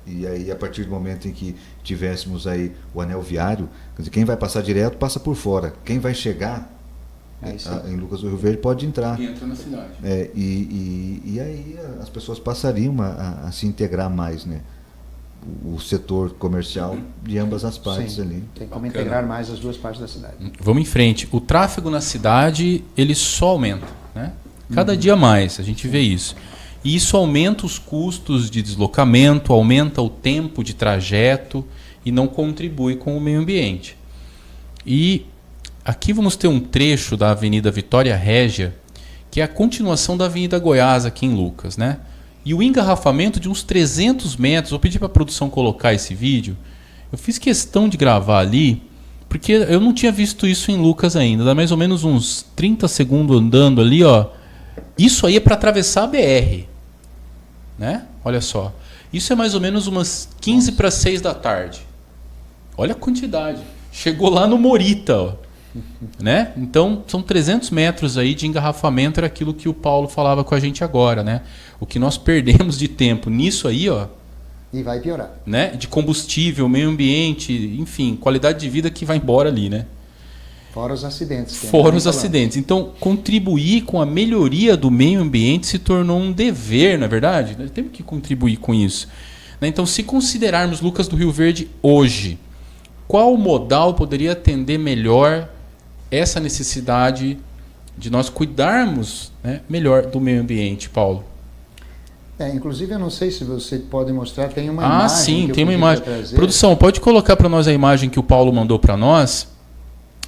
E aí a partir do momento em que tivéssemos aí o anel viário, quer dizer, quem vai passar direto passa por fora. Quem vai chegar em Lucas do Rio Verde pode entrar. Entra na cidade. E aí as pessoas passariam a se integrar mais, né? O setor comercial de ambas as partes. Sim, ali. Tem como integrar mais as 2 partes da cidade. Vamos em frente. O tráfego na cidade, ele só aumenta, né? Cada dia mais, a gente vê isso. E isso aumenta os custos de deslocamento, aumenta o tempo de trajeto e não contribui com o meio ambiente. E aqui vamos ter um trecho da Avenida Vitória Régia, que é a continuação da Avenida Goiás aqui em Lucas, né? E o engarrafamento de uns 300 metros, vou pedir para a produção colocar esse vídeo, eu fiz questão de gravar ali, porque eu não tinha visto isso em Lucas ainda, dá mais ou menos uns 30 segundos andando ali, ó. Isso aí é para atravessar a BR, né? Olha só, isso é mais ou menos umas 15 para 6 da tarde. Olha a quantidade, chegou lá no Morita, ó. Né? Então são 300 metros aí de engarrafamento, era aquilo que o Paulo falava com a gente agora, né? O que nós perdemos de tempo nisso aí, ó, e vai piorar, né? De combustível, meio ambiente, enfim, qualidade de vida que vai embora ali, né? Fora os acidentes. Fora os acidentes. Então, contribuir com a melhoria do meio ambiente se tornou um dever, não é verdade? Nós temos que contribuir com isso, né? Então, se considerarmos Lucas do Rio Verde hoje, qual modal poderia atender melhor essa necessidade de nós cuidarmos, né, melhor do meio ambiente, Paulo? Inclusive, eu não sei se você pode mostrar, tem uma imagem. Sim, tem uma imagem. Produção, pode colocar para nós a imagem que o Paulo mandou para nós?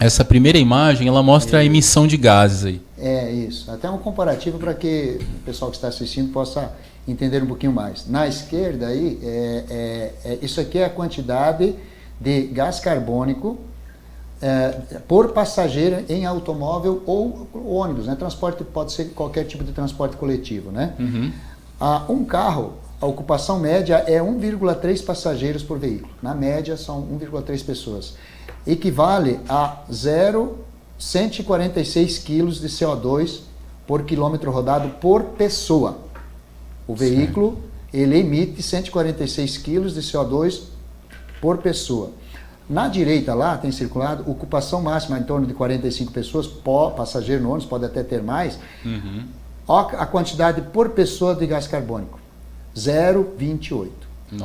Essa primeira imagem, ela mostra a emissão de gases aí. É isso. Até um comparativo para que o pessoal que está assistindo possa entender um pouquinho mais. Na esquerda aí, isso aqui é a quantidade de gás carbônico por passageiro em automóvel ou ônibus, né? Transporte pode ser qualquer tipo de transporte coletivo, né? Uhum. Um carro, a ocupação média é 1,3 passageiros por veículo. Na média são 1,3 pessoas. Equivale a 146 quilos de CO2 por quilômetro rodado por pessoa. O veículo, ele emite 146 quilos de CO2 por pessoa. Na direita lá tem circulado ocupação máxima em torno de 45 pessoas, passageiro no ônibus, pode até ter mais. Uhum. A quantidade por pessoa de gás carbônico, 0,28.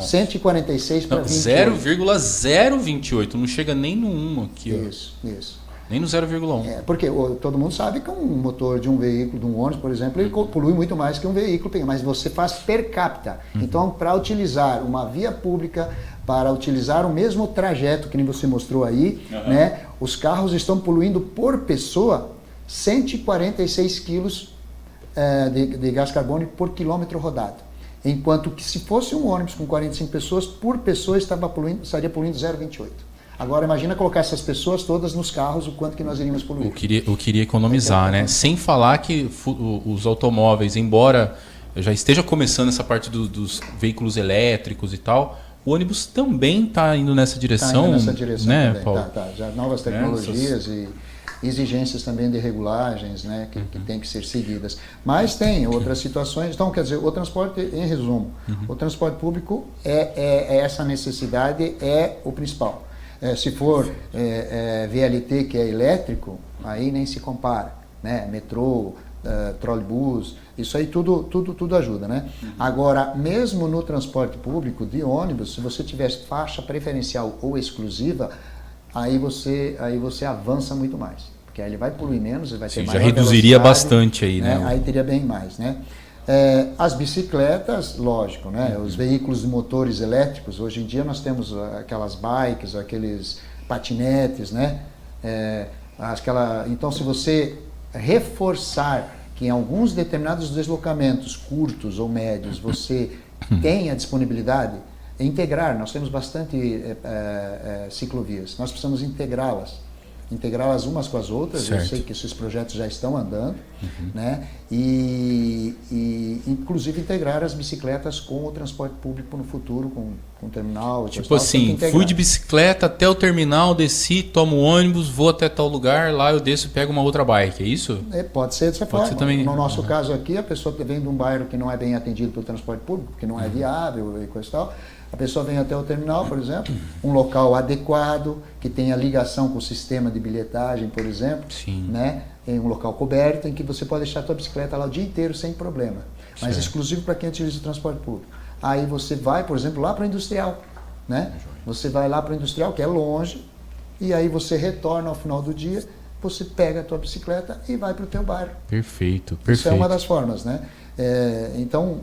146 para 28. 0,028, não chega nem no 1 aqui. Isso, isso. Nem no 0,1. Porque todo mundo sabe que um motor de um veículo, de um ônibus, por exemplo, ele polui muito mais que um veículo, mas você faz per capita. Então, para utilizar uma via pública, para utilizar o mesmo trajeto que nem você mostrou aí, né, os carros estão poluindo por pessoa 146 quilos de gás carbônico por quilômetro rodado. Enquanto que se fosse um ônibus com 45 pessoas, por pessoa estaria poluindo 0,28. Agora imagina colocar essas pessoas todas nos carros, o quanto que nós iríamos poluir. Eu queria economizar, né? Sem falar que os automóveis, embora já esteja começando essa parte dos veículos elétricos e tal, o ônibus também está indo nessa direção. Está indo nessa direção, né, também. Paulo? Tá. Já novas tecnologias e exigências também de regulagens, né, que tem que ser seguidas. Mas tem outras situações. Então, quer dizer, o transporte, em resumo, o transporte público essa necessidade é o principal. Se for VLT, que é elétrico, aí nem se compara, né? Metrô, trolebus, isso aí tudo ajuda, né? Agora, mesmo no transporte público de ônibus, se você tiver faixa preferencial ou exclusiva, aí você avança muito mais, porque aí ele vai poluir menos, ele vai ter maior já reduziria velocidade, bastante aí, né? Aí teria bem mais, né? As bicicletas, lógico, né? Os veículos de motores elétricos, hoje em dia nós temos aquelas bikes, aqueles patinetes, né? Então, se você reforçar que em alguns determinados deslocamentos curtos ou médios você tem a disponibilidade, integrar, nós temos bastante ciclovias, nós precisamos integrá-las umas com as outras. Certo. Eu sei que esses projetos já estão andando, né? E inclusive integrar as bicicletas com o transporte público no futuro, com o terminal. Tipo assim, fui de bicicleta até o terminal, desci, tomo o ônibus, vou até tal lugar, lá eu desço e pego uma outra bike, é isso? Pode ser dessa forma. Ser também. No nosso caso aqui, a pessoa vem de um bairro que não é bem atendido pelo transporte público, que não é viável e coisa e tal. A pessoa vem até o terminal, por exemplo, um local adequado, que tenha ligação com o sistema de bilhetagem, por exemplo, né? Em um local coberto, em que você pode deixar a sua bicicleta lá o dia inteiro sem problema, mas exclusivo para quem utiliza o transporte público. Aí você vai, por exemplo, lá para o industrial, né? Você vai lá para o industrial, que é longe, e aí você retorna ao final do dia, você pega a tua bicicleta e vai para o teu bairro. Perfeito. Isso é uma das formas, né? Então,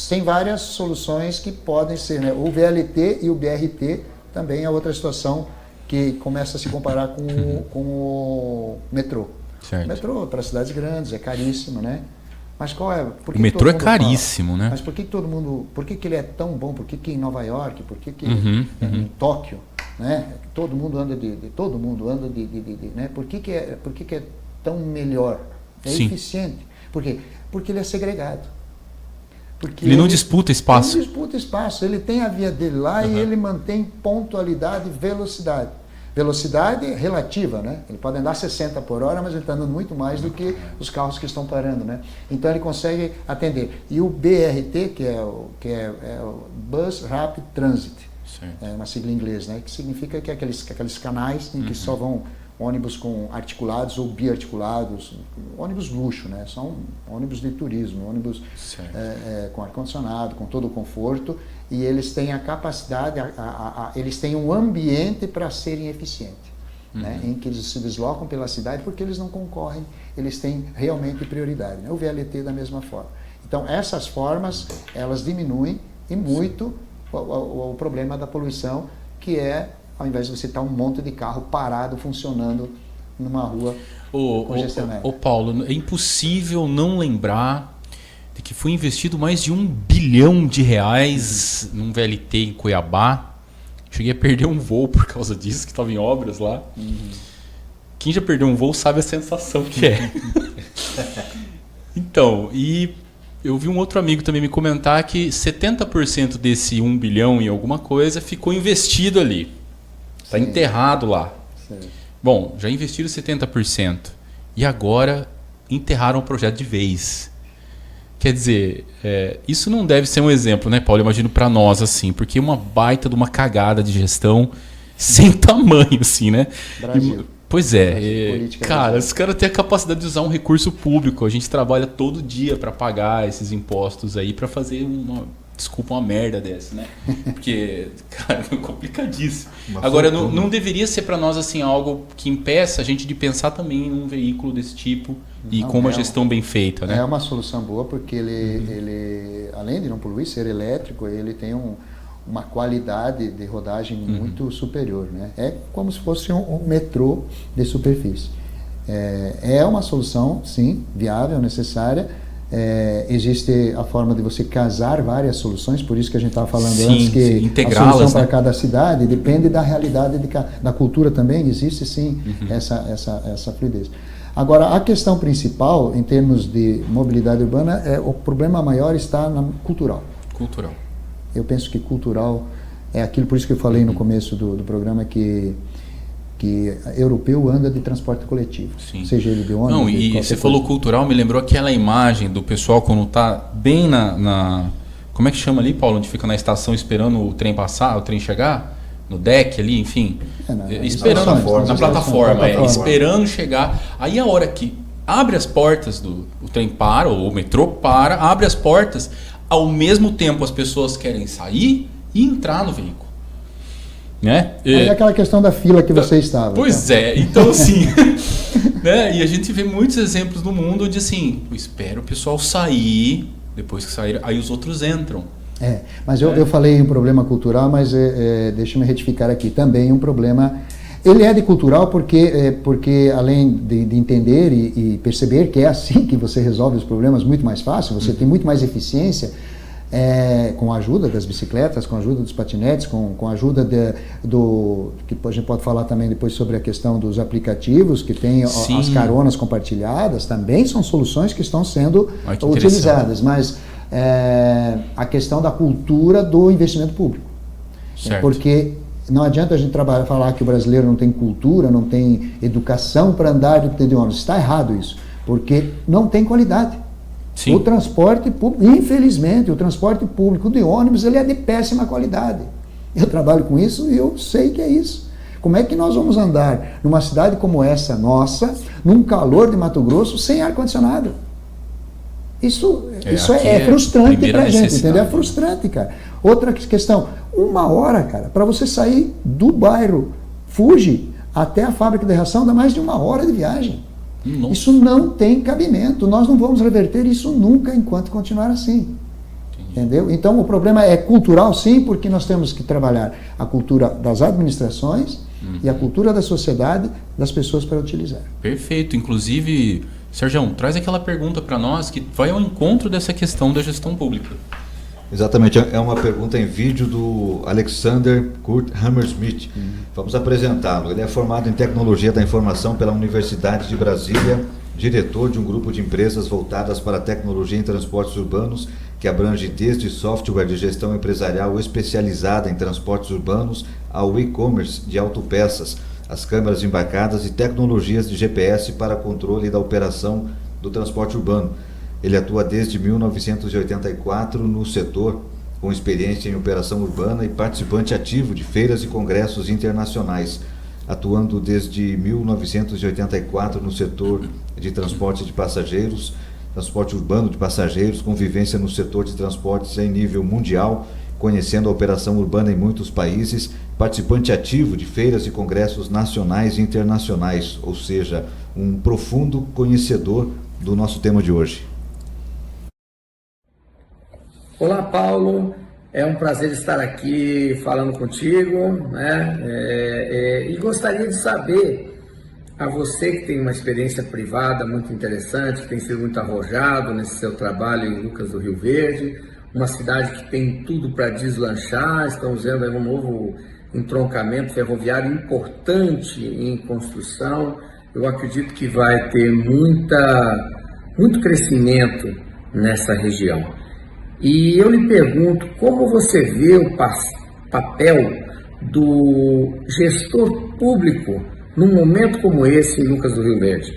tem várias soluções que podem ser, né? O VLT e o BRT também é outra situação que começa a se comparar com o metrô. Certo. O metrô para cidades grandes é caríssimo, né? Mas qual é? O metrô é caríssimo, né? Mas por que todo mundo? Por que ele é tão bom? Por que em Nova York? Por que em Tóquio, né? Todo mundo anda né? Por que é tão melhor? É eficiente. Por quê? Porque ele é segregado. Porque ele não disputa espaço. Ele não disputa espaço, ele tem a via dele lá e ele mantém pontualidade e velocidade. Velocidade relativa, né? Ele pode andar 60 por hora, mas ele está andando muito mais do que os carros que estão parando, né? Então ele consegue atender. E o BRT, que é o Bus Rapid Transit, é uma sigla em inglês, né? Que significa que é aqueles canais em que só vão ônibus com articulados ou biarticulados, ônibus luxo, né? São ônibus de turismo, ônibus com ar-condicionado, com todo o conforto, e eles têm a capacidade, eles têm um ambiente para serem eficientes, né? Em que eles se deslocam pela cidade porque eles não concorrem, eles têm realmente prioridade, né? O VLT da mesma forma. Então essas formas, elas diminuem e muito o problema da poluição, que é ao invés de você estar um monte de carro parado funcionando numa rua congestionada. Ô Paulo, é impossível não lembrar de que foi investido mais de R$1 bilhão num VLT em Cuiabá. Cheguei a perder um voo por causa disso, que estava em obras lá. Quem já perdeu um voo sabe a sensação que é. Então, e eu vi um outro amigo também me comentar que 70% desse 1 bilhão e alguma coisa ficou investido ali. Está enterrado lá. Certo. Bom, já investiram 70%. E agora enterraram o projeto de vez. Quer dizer, isso não deve ser um exemplo, né, Paulo? Eu imagino para nós, assim, porque uma baita de uma cagada de gestão sem tamanho, assim, né? Brasil. Pois cara, os caras têm a capacidade de usar um recurso público. A gente trabalha todo dia para pagar esses impostos aí para fazer uma merda dessa, né? Porque, cara, é complicadíssimo. Agora, não deveria ser para nós assim algo que impeça a gente de pensar também em um veículo desse tipo e com uma gestão bem feita, né? É uma solução boa porque ele além de não poluir, ser elétrico, ele tem uma qualidade de rodagem muito superior, né? É como se fosse um metrô de superfície. É uma solução, sim, viável, necessária. Existe a forma de você casar várias soluções, por isso que a gente estava falando antes que a solução para cada cidade depende da realidade da cultura também, existe sim essa fluidez. Agora, a questão principal em termos de mobilidade urbana, o problema maior está na cultural. Eu penso que cultural é aquilo, por isso que eu falei no começo do programa que europeu anda de transporte coletivo, seja ele de ônibus. Não, e você falou cultural, me lembrou aquela imagem do pessoal quando está bem como é que chama ali, Paulo, onde fica na estação esperando o trem passar, o trem chegar? No deck ali, enfim, esperando na plataforma, esperando chegar. Aí a hora que abre as portas o trem para, ou o metrô para, abre as portas, ao mesmo tempo as pessoas querem sair e entrar no veículo. Né? É aquela questão da fila que você estava. Pois então assim, né? E a gente vê muitos exemplos no mundo onde assim, espera o pessoal sair, depois que sair, aí os outros entram. Mas eu falei um problema cultural, mas deixa-me retificar aqui, também um problema, ele é de cultural porque além de entender e perceber que é assim que você resolve os problemas muito mais fácil, você tem muito mais eficiência, com a ajuda das bicicletas, com a ajuda dos patinetes, com a ajuda que a gente pode falar também depois sobre a questão dos aplicativos, que tem as caronas compartilhadas, também são soluções que estão sendo utilizadas, mas a questão da cultura do investimento público. Porque não adianta a gente falar que o brasileiro não tem cultura, não tem educação para andar de ônibus. Está errado isso, porque não tem qualidade. O transporte público, infelizmente, o transporte público de ônibus ele é de péssima qualidade. Eu trabalho com isso e eu sei que é isso. Como é que nós vamos andar numa cidade como essa nossa, num calor de Mato Grosso, sem ar-condicionado? Isso é frustrante pra gente, entendeu? É frustrante, cara. Outra questão, 1 hora, cara, para você sair do bairro Fuji até a fábrica de ração dá mais de 1 hora de viagem. Nossa. Isso não tem cabimento. Nós não vamos reverter isso nunca enquanto continuar assim. Entendeu? Então o problema é cultural, sim, porque nós temos que trabalhar a cultura das administrações e a cultura da sociedade, das pessoas para utilizar. Perfeito. Inclusive, Sérgio, traz aquela pergunta para nós que vai ao encontro dessa questão da gestão pública. Exatamente, é uma pergunta em vídeo do Alexander Kurt Hammersmith. Vamos apresentá-lo. Ele é formado em Tecnologia da Informação pela Universidade de Brasília, diretor de um grupo de empresas voltadas para a tecnologia em transportes urbanos, que abrange desde software de gestão empresarial especializada em transportes urbanos ao e-commerce de autopeças, as câmeras embarcadas e tecnologias de GPS para controle da operação do transporte urbano. Ele atua desde 1984 no setor, com experiência em operação urbana e participante ativo de feiras e congressos internacionais, atuando desde 1984 no setor de transporte de passageiros, transporte urbano de passageiros, com vivência no setor de transportes em nível mundial, conhecendo a operação urbana em muitos países, participante ativo de feiras e congressos nacionais e internacionais, ou seja, um profundo conhecedor do nosso tema de hoje. Olá, Paulo. É um prazer estar aqui falando contigo, né? E gostaria de saber, a você que tem uma experiência privada muito interessante, que tem sido muito arrojado nesse seu trabalho em Lucas do Rio Verde, uma cidade que tem tudo para deslanchar, estamos vendo aí um novo entroncamento ferroviário importante em construção. Eu acredito que vai ter muito crescimento nessa região. E eu lhe pergunto, como você vê o papel do gestor público num momento como esse em Lucas do Rio Verde?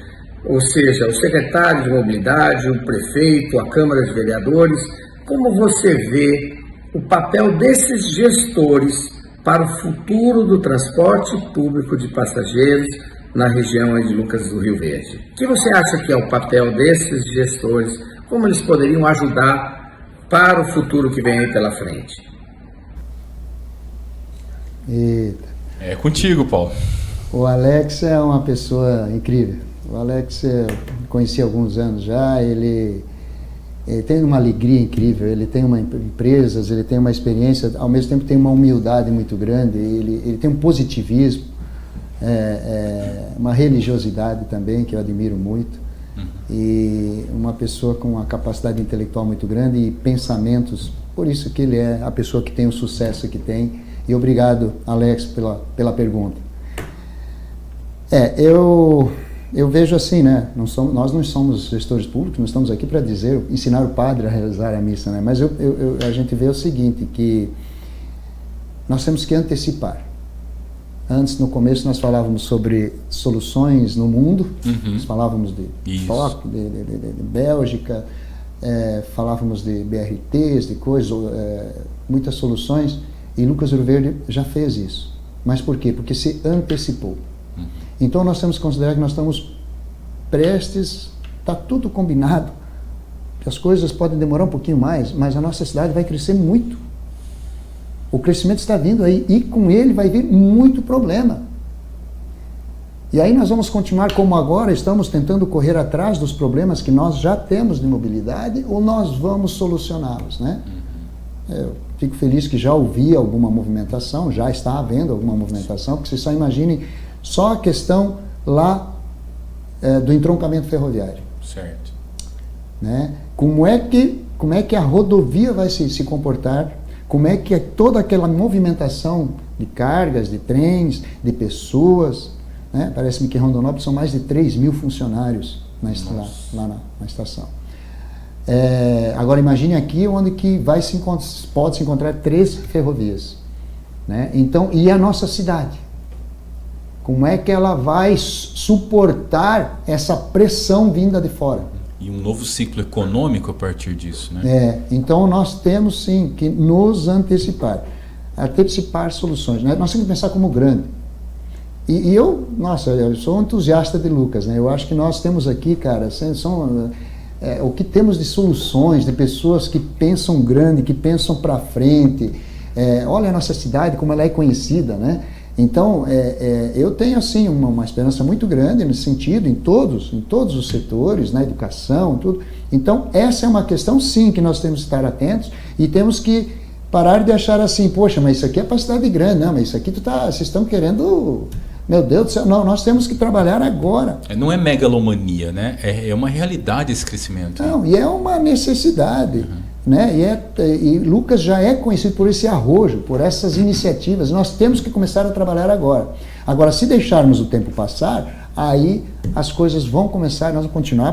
Ou seja, o secretário de mobilidade, o prefeito, a Câmara de Vereadores, como você vê o papel desses gestores para o futuro do transporte público de passageiros na região de Lucas do Rio Verde? O que você acha que é o papel desses gestores? Como eles poderiam ajudar para o futuro que vem aí pela frente? Eita. É contigo, Paulo. O Alex é uma pessoa incrível. O Alex eu conheci há alguns anos já, ele tem uma alegria incrível, ele tem uma empresas, ele tem uma experiência, ao mesmo tempo tem uma humildade muito grande, ele tem um positivismo, uma religiosidade também, que eu admiro muito. E uma pessoa com uma capacidade intelectual muito grande e pensamentos, por isso que ele é a pessoa que tem o sucesso que tem. E obrigado, Alex, pela pergunta. Eu vejo assim, né? Nós não somos gestores públicos, nós estamos aqui para ensinar o padre a realizar a missa, né? Mas a gente vê o seguinte, que nós temos que antecipar. Antes, no começo, nós falávamos sobre soluções no mundo, nós falávamos de toque, de Bélgica, falávamos de BRTs, de coisas, muitas soluções, e Lucas do Rio Verde já fez isso. Mas por quê? Porque se antecipou. Então nós temos que considerar que nós estamos prestes, está tudo combinado, que as coisas podem demorar um pouquinho mais, mas a nossa cidade vai crescer muito. O crescimento está vindo aí e com ele vai vir muito problema. E aí nós vamos continuar como agora, estamos tentando correr atrás dos problemas que nós já temos de mobilidade ou nós vamos solucioná-los, né? Eu fico feliz que já ouvi alguma movimentação, já está havendo alguma movimentação, porque vocês só imaginem só a questão lá do entroncamento ferroviário. Certo. Né? Como é que a rodovia vai se comportar? Como é que é toda aquela movimentação de cargas, de trens, de pessoas, né? Parece-me que em Rondonópolis são mais de 3.000 funcionários lá na estação. Agora imagine aqui onde que pode se encontrar 3 ferrovias, né? Então, e a nossa cidade? Como é que ela vai suportar essa pressão vinda de fora? E um novo ciclo econômico a partir disso, né? Então nós temos sim que nos antecipar soluções, né? Nós temos que pensar como grande. E eu sou um entusiasta de Lucas, né? Eu acho que nós temos aqui, cara, o que temos de soluções, de pessoas que pensam grande, que pensam para frente. Olha a nossa cidade, como ela é conhecida, né? Então, eu tenho assim uma esperança muito grande nesse sentido, em todos os setores, na educação, tudo. Então, essa é uma questão sim que nós temos que estar atentos e temos que parar de achar assim, poxa, mas isso aqui é para cidade grande, não, mas isso aqui vocês estão querendo, meu Deus do céu, não, nós temos que trabalhar agora. Não é megalomania, né? É uma realidade esse crescimento. Não, e é uma necessidade. Né? E Lucas já é conhecido por esse arrojo, por essas iniciativas. Nós temos que começar a trabalhar agora. Agora, se deixarmos o tempo passar, aí as coisas vão começar, nós vamos continuar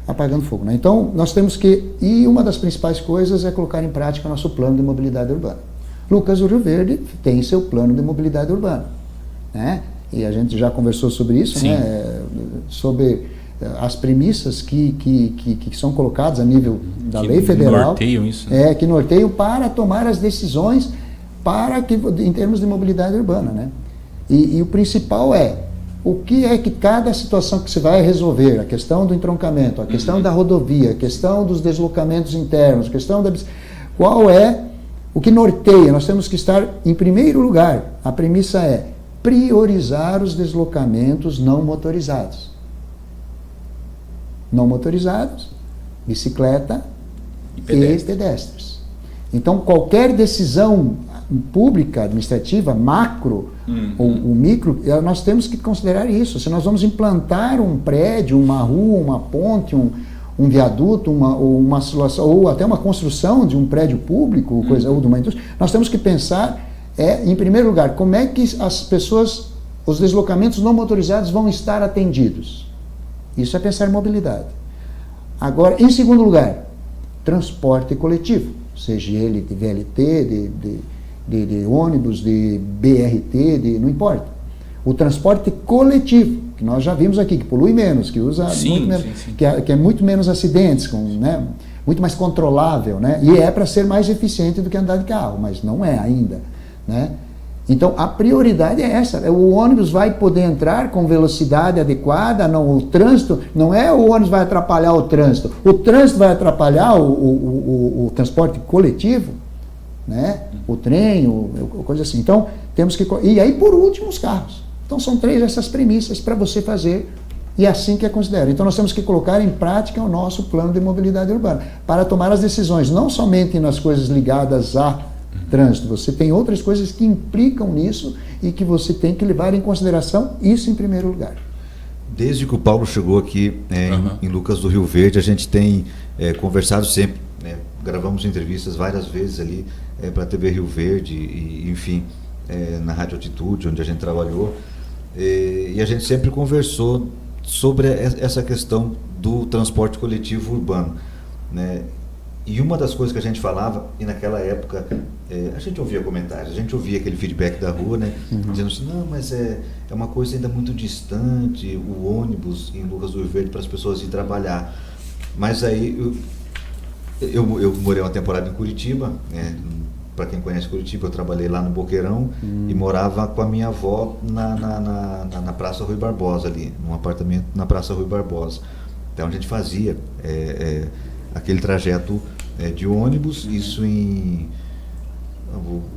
apagando fogo. Né? Então, nós temos que... E uma das principais coisas é colocar em prática nosso plano de mobilidade urbana. Lucas do Rio Verde tem seu plano de mobilidade urbana. Né? E a gente já conversou sobre isso, né? Sobre as premissas que são colocadas a nível da lei federal, norteiam isso, né? Que norteiam para tomar as decisões em termos de mobilidade urbana, né? E o principal o que é que cada situação que você vai resolver, a questão do entroncamento, a questão da rodovia, a questão dos deslocamentos internos, a questão qual é o que norteia? Nós temos que estar em primeiro lugar. A premissa é priorizar os deslocamentos não motorizados. Não motorizados, bicicleta e pedestres. Então, qualquer decisão pública, administrativa, macro ou micro, nós temos que considerar isso. Se nós vamos implantar um prédio, uma rua, uma ponte, um viaduto, uma situação, ou até uma construção de um prédio público, ou de uma indústria, nós temos que pensar, em primeiro lugar, como é que as pessoas, os deslocamentos não motorizados vão estar atendidos. Isso é pensar em mobilidade. Agora, em segundo lugar, transporte coletivo, seja ele de VLT, de ônibus, de BRT, não importa. O transporte coletivo, que nós já vimos aqui, que polui menos, que usa muito menos, que é muito menos acidentes, né, muito mais controlável, né, e é para ser mais eficiente do que andar de carro, mas não é ainda, né. Então, a prioridade é essa. O ônibus vai poder entrar com velocidade adequada, não, o trânsito, não é o ônibus vai atrapalhar o trânsito vai atrapalhar o transporte coletivo, né? O trem, coisa assim. Então, temos que... E aí, por último, os carros. Então, são 3 essas premissas para você fazer, e é assim que é considerado. Então, nós temos que colocar em prática o nosso plano de mobilidade urbana, para tomar as decisões, não somente nas coisas ligadas a trânsito, você tem outras coisas que implicam nisso e que você tem que levar em consideração isso em primeiro lugar. Desde que o Paulo chegou aqui em Lucas do Rio Verde, a gente tem conversado sempre, né? Gravamos entrevistas várias vezes ali para a TV Rio Verde e enfim, na Rádio Altitude, onde a gente trabalhou, e a gente sempre conversou sobre essa questão do transporte coletivo urbano, né? E uma das coisas que a gente falava, e naquela época a gente ouvia comentários, a gente ouvia aquele feedback da rua, né? Dizendo assim, não, mas é uma coisa ainda muito distante, o ônibus em Lucas do Rio Verde para as pessoas ir trabalhar. Mas aí eu morei uma temporada em Curitiba, para quem conhece Curitiba, eu trabalhei lá no Boqueirão e morava com a minha avó na Praça Rui Barbosa ali, num apartamento na Praça Rui Barbosa. Então a gente fazia aquele trajeto de ônibus, isso em...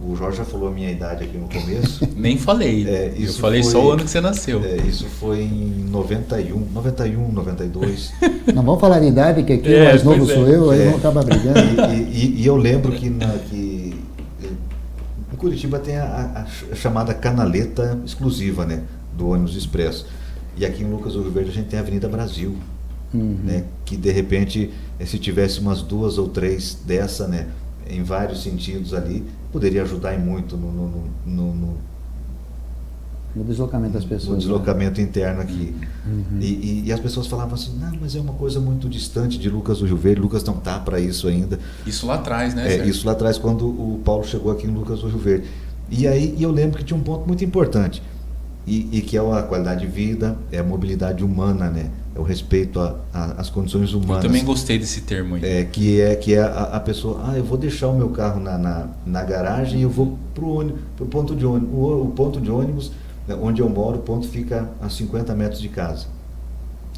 O Jorge já falou a minha idade aqui no começo. Nem falei, eu falei só o ano que você nasceu. Isso foi em 91, 92. Não vamos falar de idade, que aqui o mais novo sou eu, aí vamos acabar brigando. E eu lembro que em Curitiba tem a chamada canaleta exclusiva, né, do ônibus expresso. E aqui em Lucas do Rio Verde a gente tem a Avenida Brasil. Né, que de repente, se tivesse umas 2 ou 3 dessa, né, em vários sentidos ali, poderia ajudar em muito no deslocamento das pessoas. No deslocamento interno aqui. E as pessoas falavam assim, não, mas é uma coisa muito distante de Lucas do Rio Verde, Lucas não tá para isso ainda. Isso lá atrás, né? Isso lá atrás, quando o Paulo chegou aqui em Lucas do Rio Verde. E aí eu lembro que tinha um ponto muito importante, e que é a qualidade de vida, é a mobilidade humana, né? É o respeito às condições humanas. Eu também gostei desse termo aí. Que é a pessoa, eu vou deixar o meu carro na garagem e eu vou pro ponto de ônibus. O ponto de ônibus, onde eu moro, o ponto fica a 50 metros de casa.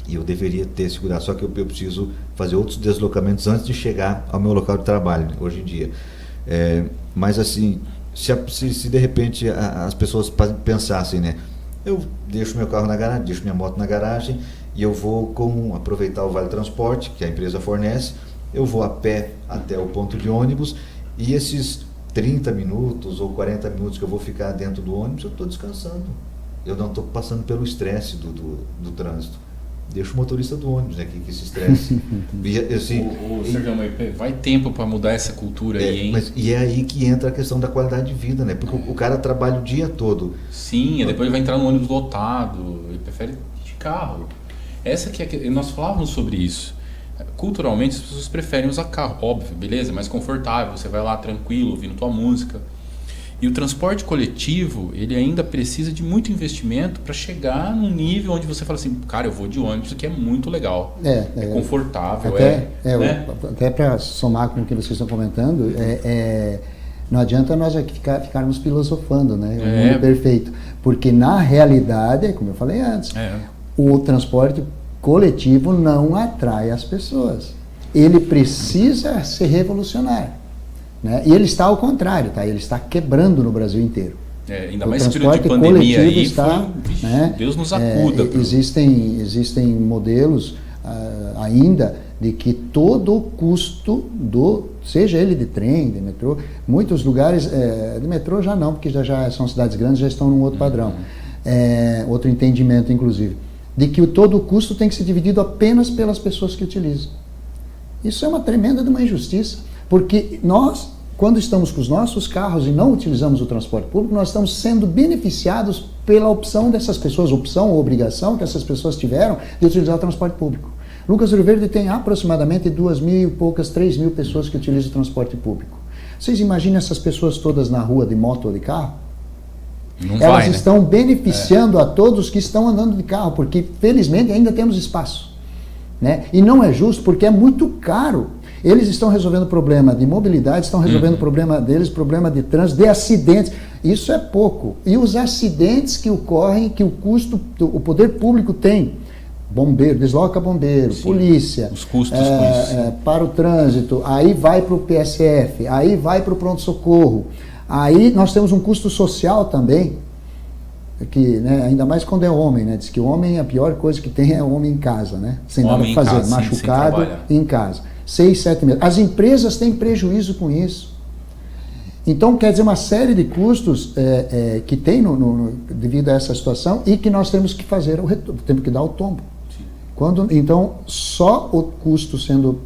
E eu deveria ter segurança, só que eu preciso fazer outros deslocamentos antes de chegar ao meu local de trabalho, né, hoje em dia. Mas assim, se de repente as pessoas pensassem, né? Eu deixo meu carro na garagem, deixo minha moto na garagem e eu vou aproveitar o Vale Transporte, que a empresa fornece, eu vou a pé até o ponto de ônibus e esses 30 minutos ou 40 minutos que eu vou ficar dentro do ônibus, eu estou descansando. Eu não estou passando pelo estresse do trânsito. Deixa o motorista do ônibus, né, que se estresse. Sérgio, vai tempo para mudar essa cultura aí, hein? E é aí que entra a questão da qualidade de vida, né? Porque o cara trabalha o dia todo. Sim, depois ele vai entrar no ônibus lotado, ele prefere de carro. Nós falávamos sobre isso. Culturalmente as pessoas preferem usar carro, óbvio, beleza, mais confortável, você vai lá tranquilo, ouvindo tua música. E o transporte coletivo, ele ainda precisa de muito investimento para chegar num nível onde você fala assim, cara, eu vou de ônibus, que é muito legal, é confortável. Até para somar com o que vocês estão comentando, não adianta nós aqui ficarmos filosofando, né? O mundo perfeito. Porque na realidade, como eu falei antes, o transporte coletivo não atrai as pessoas. Ele precisa se revolucionar. Né? E ele está ao contrário, tá? Ele está quebrando no Brasil inteiro. Ainda mais esse período de pandemia aí, né? Deus nos acuda. Existem modelos ainda de que todo o custo seja ele de trem, de metrô, muitos lugares, de metrô já não, porque já são cidades grandes, já estão num outro padrão, outro entendimento inclusive, de que todo o custo tem que ser dividido apenas pelas pessoas que utilizam. Isso é uma tremenda de uma injustiça, porque nós, quando estamos com os nossos carros e não utilizamos o transporte público, nós estamos sendo beneficiados pela opção dessas pessoas, opção ou obrigação que essas pessoas tiveram de utilizar o transporte público. Lucas do Rio Verde tem aproximadamente 2.000 e poucas, 3.000 pessoas que utilizam o transporte público. Vocês imaginam essas pessoas todas na rua de moto ou de carro? Elas estão beneficiando a todos que estão andando de carro, porque felizmente ainda temos espaço, né? E não é justo porque é muito caro. Eles estão resolvendo o problema de mobilidade, estão resolvendo o problema deles, problema de trânsito, de acidentes. Isso é pouco. E os acidentes que ocorrem, que o custo, o poder público tem. Bombeiro, desloca bombeiro, sim, polícia, os custos com isso. Para o trânsito, aí vai para o PSF, aí vai para o pronto-socorro, aí nós temos um custo social também, que, né, ainda mais quando é homem, né? Diz que o homem, a pior coisa que tem é o homem em casa, né? Sem nada para fazer, casa, machucado em casa. 6, 7 meses. As empresas têm prejuízo com isso. Então, quer dizer, uma série de custos que tem devido a essa situação e que nós temos que fazer o retorno, temos que dar o tombo. Então, só o custo sendo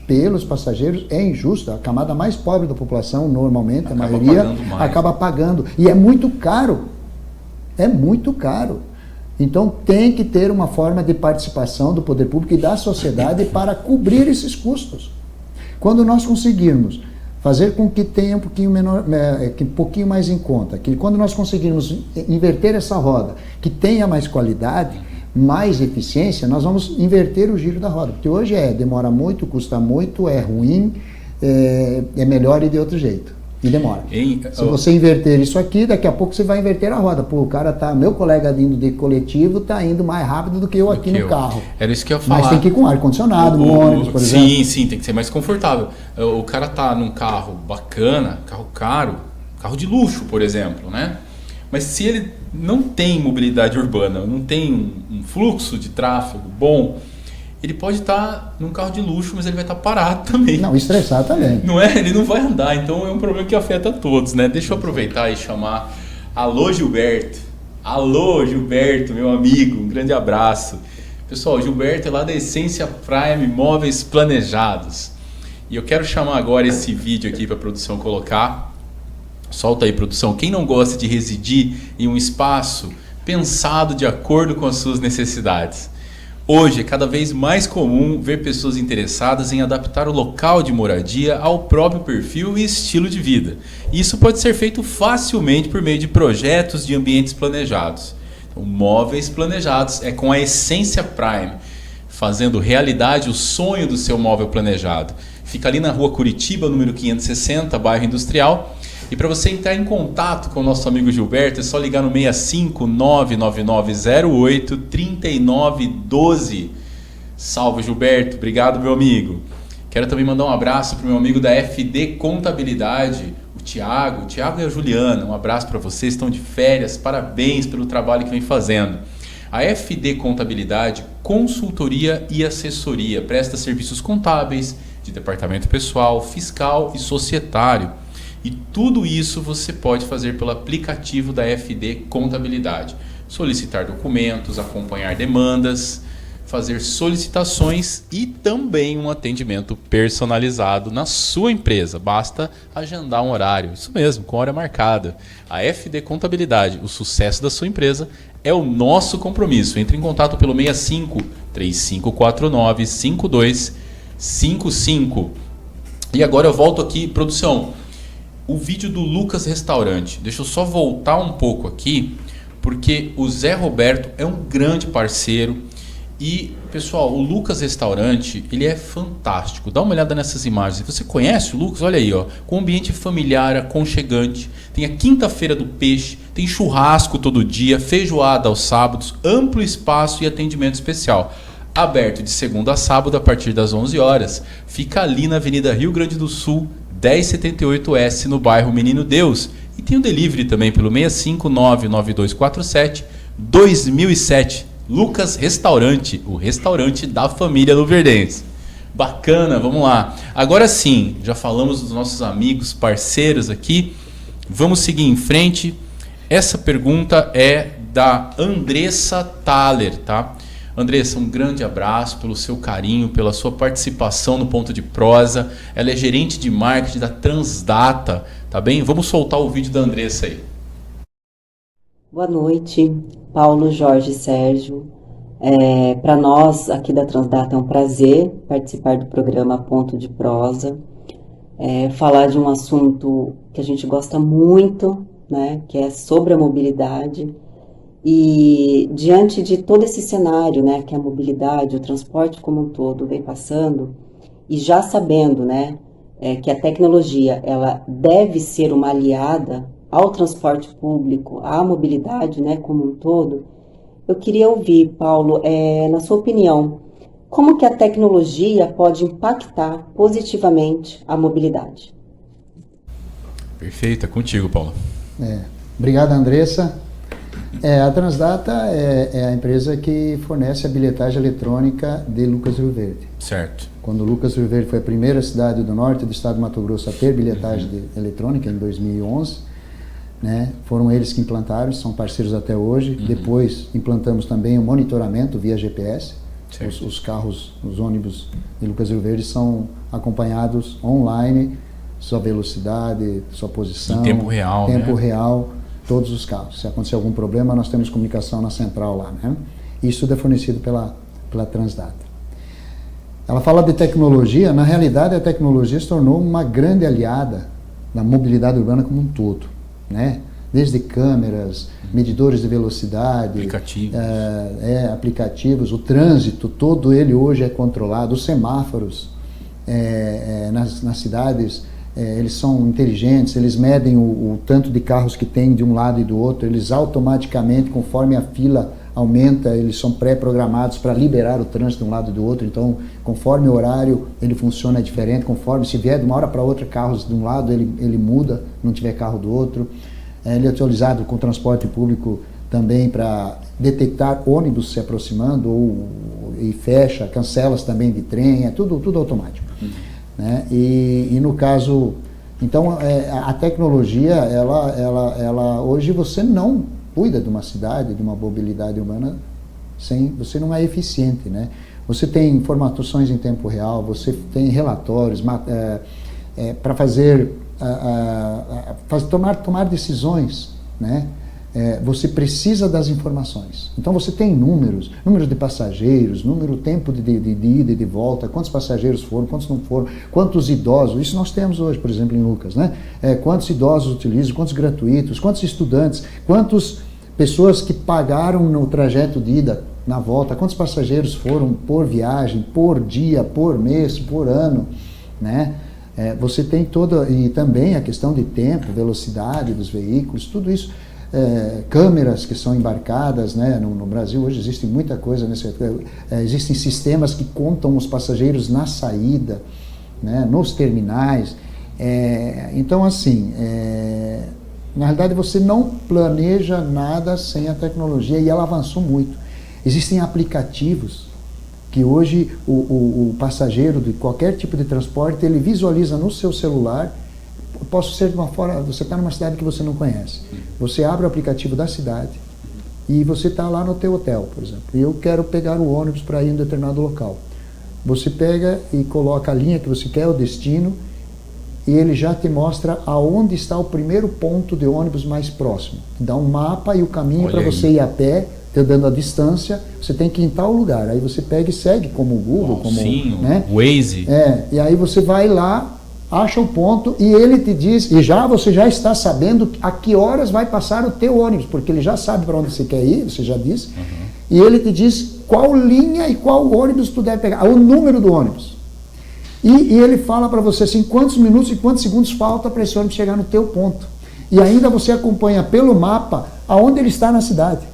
pelos passageiros é injusto. A camada mais pobre da população, normalmente, a maioria, acaba pagando. E é muito caro. É muito caro. Então, tem que ter uma forma de participação do poder público e da sociedade para cobrir esses custos. Quando nós conseguirmos fazer com que tenha um pouquinho menor, um pouquinho mais em conta, que quando nós conseguirmos inverter essa roda, que tenha mais qualidade, mais eficiência, nós vamos inverter o giro da roda. Porque hoje demora muito, custa muito, é ruim, é melhor ir de outro jeito. E demora. Se você inverter isso aqui, daqui a pouco você vai inverter a roda. Pô, o cara meu colega indo de coletivo tá indo mais rápido do que eu aqui no carro. Era isso que eu ia falar. Mas tem que ir com ar-condicionado, no ônibus, por exemplo. Sim, tem que ser mais confortável. O cara tá num carro bacana, carro caro, carro de luxo, por exemplo, né? Mas se ele não tem mobilidade urbana, não tem um fluxo de tráfego bom, ele pode estar num carro de luxo, mas ele vai estar parado também. Não, estressado também. Não é? Ele não vai andar, então é um problema que afeta todos, né? Deixa eu aproveitar e chamar Alô Gilberto. Alô Gilberto, meu amigo, um grande abraço. Pessoal, Gilberto é lá da Essência Prime Móveis Planejados. E eu quero chamar agora esse vídeo aqui para a produção colocar. Solta aí, produção. Quem não gosta de residir em um espaço pensado de acordo com as suas necessidades? Hoje é cada vez mais comum ver pessoas interessadas em adaptar o local de moradia ao próprio perfil e estilo de vida. Isso pode ser feito facilmente por meio de projetos de ambientes planejados. Então, móveis planejados é com a Essência Prime, fazendo realidade o sonho do seu móvel planejado. Fica ali na rua Curitiba, número 560, bairro Industrial. E para você entrar em contato com o nosso amigo Gilberto, é só ligar no 65 99908 3912. Salve, Gilberto. Obrigado, meu amigo. Quero também mandar um abraço para o meu amigo da FD Contabilidade, o Tiago. O Tiago e a Juliana. Um abraço para vocês. Estão de férias. Parabéns pelo trabalho que vem fazendo. A FD Contabilidade, consultoria e assessoria. Presta serviços contábeis, de departamento pessoal, fiscal e societário. E tudo isso você pode fazer pelo aplicativo da FD Contabilidade. Solicitar documentos, acompanhar demandas, fazer solicitações e também um atendimento personalizado na sua empresa. Basta agendar um horário, isso mesmo, com hora marcada. A FD Contabilidade, o sucesso da sua empresa é o nosso compromisso. Entre em contato pelo 65 3549 5255. E agora eu volto aqui, produção. O vídeo do Lucas Restaurante. Deixa eu só voltar um pouco aqui, porque o Zé Roberto é um grande parceiro. E, pessoal, o Lucas Restaurante, ele é fantástico. Dá uma olhada nessas imagens. Você conhece o Lucas? Olha aí, ó, com um ambiente familiar, aconchegante. Tem a quinta-feira do peixe, tem churrasco todo dia, feijoada aos sábados, amplo espaço e atendimento especial. Aberto de segunda a sábado a partir das 11 horas. Fica ali na Avenida Rio Grande do Sul, 1078S, no bairro Menino Deus. E tem o delivery também pelo 6599247-2007. Lucas Restaurante, o restaurante da família Luverdense. Bacana, vamos lá. Agora sim, já falamos dos nossos amigos, parceiros aqui. Vamos seguir em frente. Essa pergunta é da Andressa Thaler, tá? Andressa, um grande abraço pelo seu carinho, pela sua participação no Ponto de Prosa. Ela é gerente de marketing da Transdata, tá bem? Vamos soltar o vídeo da Andressa aí. Boa noite, Paulo, Jorge e Sérgio. Para nós aqui da Transdata é um prazer participar do programa Ponto de Prosa, falar de um assunto que a gente gosta muito, né, que é sobre a mobilidade. E diante de todo esse cenário, né, que a mobilidade, o transporte como um todo vem passando, e já sabendo, né, que a tecnologia ela deve ser uma aliada ao transporte público, à mobilidade, né, como um todo, eu queria ouvir, Paulo, na sua opinião, como que a tecnologia pode impactar positivamente a mobilidade? Perfeito, é contigo, Paulo. Obrigado, Andressa. A Transdata é a empresa que fornece a bilhetagem eletrônica de Lucas do Rio Verde. Certo. Quando Lucas do Rio Verde foi a primeira cidade do norte do estado de Mato Grosso a ter bilhetagem eletrônica, em 2011, né? Foram eles que implantaram, são parceiros até hoje. Depois implantamos também o monitoramento via GPS. Os carros, os ônibus de Lucas do Rio Verde são acompanhados online, sua velocidade, sua posição. Em tempo real, tempo né? real, todos os carros. Se acontecer algum problema, nós temos comunicação na central lá, né? Isso tudo é fornecido pela Transdata. Ela fala de tecnologia. Na realidade, a tecnologia se tornou uma grande aliada na mobilidade urbana como um todo, né? Desde câmeras, medidores de velocidade, aplicativos, o trânsito, todo ele hoje é controlado, os semáforos nas cidades, eles são inteligentes, eles medem o tanto de carros que tem de um lado e do outro, eles automaticamente, conforme a fila aumenta, eles são pré-programados para liberar o trânsito de um lado e do outro. Então, conforme o horário, ele funciona diferente, conforme se vier de uma hora para outra carros de um lado, ele muda, não tiver carro do outro. Ele é atualizado com transporte público também para detectar ônibus se aproximando e fecha, cancela também de trem, é tudo automático. Né? E no caso, então a tecnologia, ela hoje você não cuida de uma cidade, de uma mobilidade urbana, você não é eficiente, né? Você tem informações em tempo real, você tem relatórios para tomar decisões, né? Você precisa das informações. Então você tem números de passageiros, tempo de ida e de volta, quantos passageiros foram, quantos não foram, quantos idosos, isso nós temos hoje, por exemplo, em Lucas, né? Quantos idosos utilizam, quantos gratuitos, quantos estudantes, quantas pessoas que pagaram no trajeto de ida, na volta, quantos passageiros foram por viagem, por dia, por mês, por ano, né? Você tem e também a questão de tempo, velocidade dos veículos, tudo isso. Câmeras que são embarcadas, né? No Brasil hoje existe muita coisa, existem sistemas que contam os passageiros na saída, né? Nos terminais. Então, assim, na realidade você não planeja nada sem a tecnologia, e ela avançou muito. Existem aplicativos que hoje o passageiro de qualquer tipo de transporte, ele visualiza no seu celular. Posso ser de uma forma, você está numa cidade que você não conhece, você abre o aplicativo da cidade e você está lá no teu hotel, por exemplo, e eu quero pegar o ônibus para ir em um determinado local. Você pega e coloca a linha que você quer, o destino, e ele já te mostra aonde está o primeiro ponto de ônibus mais próximo. Dá um mapa e o caminho para você ir a pé, te dando a distância, você tem que ir em tal lugar. Aí você pega e segue, como o Google, né? O Waze. E aí você vai lá, acha o ponto e ele te diz, e você já está sabendo a que horas vai passar o teu ônibus, porque ele já sabe para onde você quer ir, você já disse, e ele te diz qual linha e qual ônibus tu deve pegar, o número do ônibus. E ele fala para você assim, quantos minutos e quantos segundos falta para esse ônibus chegar no teu ponto. E ainda você acompanha pelo mapa aonde ele está na cidade.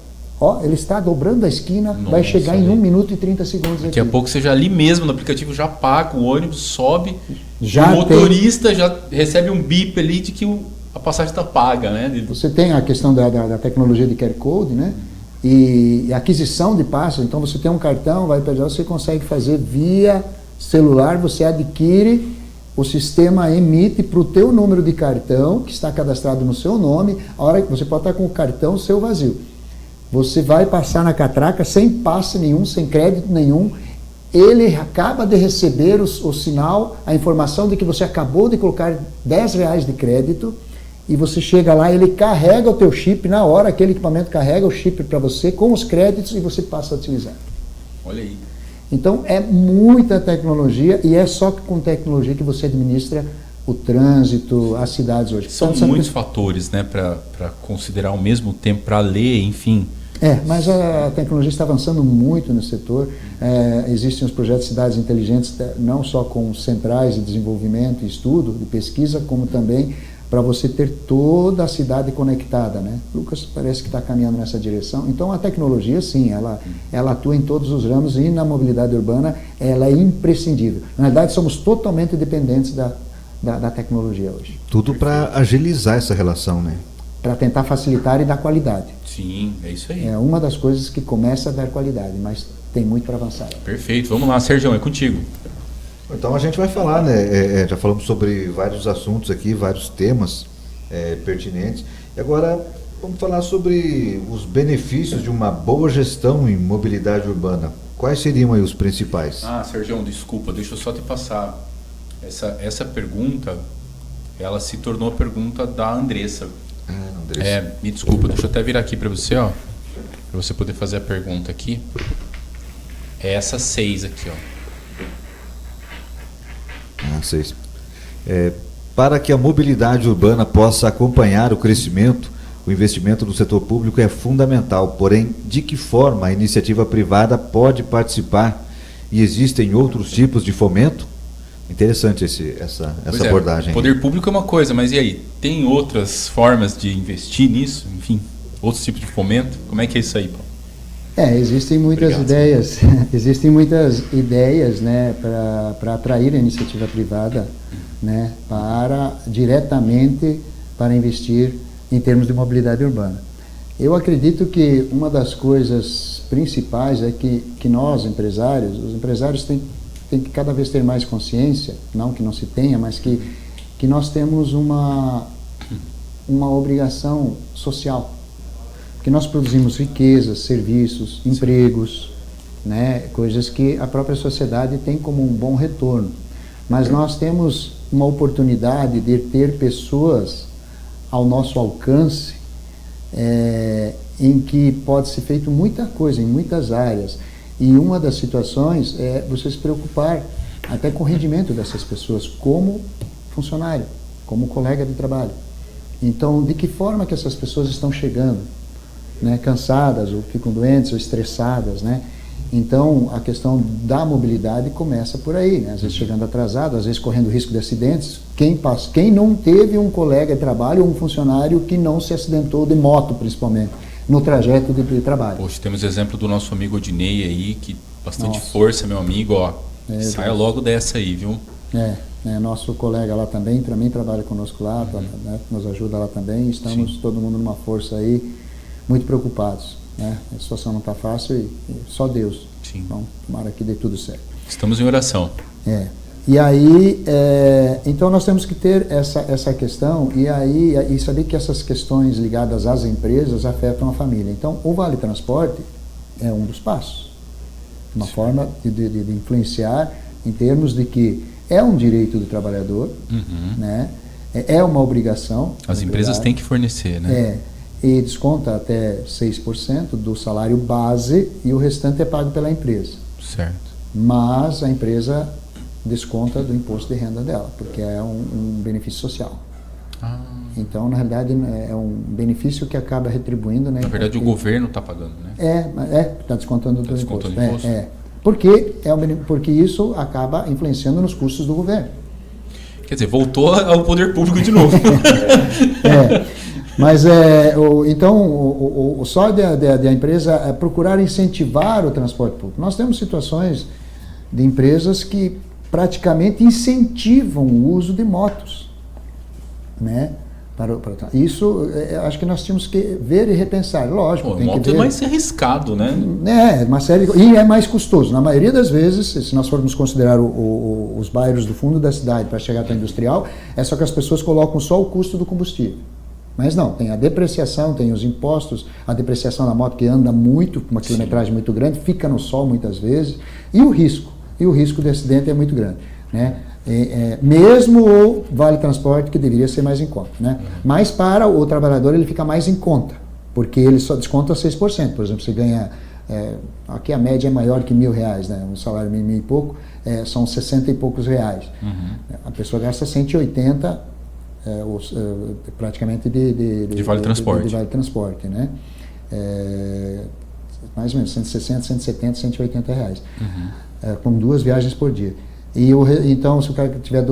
Ele está dobrando a esquina, vai chegar em 1 minuto e 30 segundos aqui. Daqui a pouco você já ali mesmo no aplicativo já paga o ônibus, sobe, já o motorista já recebe um bip ali de que a passagem está paga, né? Você tem a questão da tecnologia de QR Code, né? E aquisição de passos, então você tem um cartão, vai pegar, você consegue fazer via celular, você adquire, o sistema emite para o teu número de cartão, que está cadastrado no seu nome, a hora que você pode estar com o cartão seu vazio. Você vai passar na catraca sem passe nenhum, sem crédito nenhum, ele acaba de receber o sinal, a informação de que você acabou de colocar R$10 de crédito, e você chega lá, ele carrega o teu chip na hora, aquele equipamento carrega o chip para você com os créditos e você passa a utilizar. Olha aí. Então é muita tecnologia e é só com tecnologia que você administra o trânsito, as cidades hoje. São muitos fatores, né, para considerar ao mesmo tempo, para ler, enfim. Mas a tecnologia está avançando muito no setor. Existem os projetos de cidades inteligentes, não só com centrais de desenvolvimento e estudo, de pesquisa, como também para você ter toda a cidade conectada, né? Lucas parece que está caminhando nessa direção. Então a tecnologia, sim, ela atua em todos os ramos e na mobilidade urbana ela é imprescindível. Na verdade, somos totalmente dependentes da tecnologia hoje. Tudo para agilizar essa relação, né? Para tentar facilitar e dar qualidade. Sim, é isso aí. É uma das coisas que começa a dar qualidade, mas tem muito para avançar. Perfeito. Vamos lá, Sérgio, é contigo. Então a gente vai falar, né? Já falamos sobre vários assuntos aqui, vários temas pertinentes. E agora vamos falar sobre os benefícios de uma boa gestão em mobilidade urbana. Quais seriam aí os principais? Sérgio, desculpa, deixa eu só te passar. Essa pergunta, ela se tornou a pergunta da Andressa. Andressa. Me desculpa, deixa eu até virar aqui para você, ó. Para você poder fazer a pergunta aqui. É essa 6 aqui, ó. 6. Para que a mobilidade urbana possa acompanhar o crescimento, o investimento do setor público é fundamental. Porém, de que forma a iniciativa privada pode participar e existem outros tipos de fomento? Interessante essa abordagem. O poder público é uma coisa, mas e aí? Tem outras formas de investir nisso? Enfim, outros tipos de fomento? Como é que é isso aí, Paulo? Existem muitas ideias, né, para atrair a iniciativa privada, né, diretamente para investir em termos de mobilidade urbana. Eu acredito que uma das coisas principais é que nós, os empresários têm que cada vez ter mais consciência, não que não se tenha, mas que nós temos uma obrigação social. Que nós produzimos riquezas, serviços, empregos, né, coisas que a própria sociedade tem como um bom retorno. Mas nós temos uma oportunidade de ter pessoas ao nosso alcance, em que pode ser feito muita coisa, em muitas áreas. E uma das situações é você se preocupar até com o rendimento dessas pessoas, como funcionário, como colega de trabalho. Então, de que forma que essas pessoas estão chegando? Né, cansadas, ou ficam doentes, ou estressadas, né? Então, a questão da mobilidade começa por aí, né? Às vezes chegando atrasado, às vezes correndo risco de acidentes. Quem não teve um colega de trabalho ou um funcionário que não se acidentou de moto, principalmente, no trajeto de trabalho? Poxa, temos exemplo do nosso amigo Odinei aí, que bastante força, meu amigo, ó. Saia logo dessa aí, viu? Nosso colega lá também trabalha conosco lá, né, nos ajuda lá também. Estamos todo mundo numa força aí, muito preocupados, né? A situação não está fácil e só Deus. Sim. Então, tomara que dê tudo certo. Estamos em oração. E aí, então nós temos que ter essa questão e saber que essas questões ligadas às empresas afetam a família. Então, o Vale Transporte é um dos passos. Uma forma de influenciar em termos de que é um direito do trabalhador, né? É uma obrigação. As empresas têm que fornecer, né? E desconta até 6% do salário base e o restante é pago pela empresa. Certo. Mas a empresa desconta do imposto de renda dela, porque é um benefício social. Então, na realidade, é um benefício que acaba retribuindo, né? Na verdade, o governo está pagando, né? Está descontando do imposto. Porque isso acaba influenciando nos custos do governo. Quer dizer, voltou ao poder público de novo. Mas então só da empresa procurar incentivar o transporte público. Nós temos situações de empresas que praticamente incentivam o uso de motos, né, Isso, acho que nós tínhamos que ver e repensar. Lógico, tem que ver. É mais arriscado, né? Uma série, e é mais custoso. Na maioria das vezes, se nós formos considerar os bairros do fundo da cidade para chegar até a industrial, é só que as pessoas colocam só o custo do combustível. Mas não, tem a depreciação, tem os impostos, a depreciação da moto que anda muito, com uma quilometragem muito grande, fica no sol muitas vezes, e o risco de acidente é muito grande, né? Mesmo o vale transporte, que deveria ser mais em conta, né? Mas para o trabalhador ele fica mais em conta, porque ele só desconta 6%. Por exemplo, você ganha, aqui a média é maior que R$1.000, né? Um salário mínimo e pouco, são 60 e poucos reais. A pessoa gasta 180 praticamente de vale transporte. De vale transporte, né? Mais ou menos 160, 170, 180 reais, com 2 viagens por dia. Então, se o cara tiver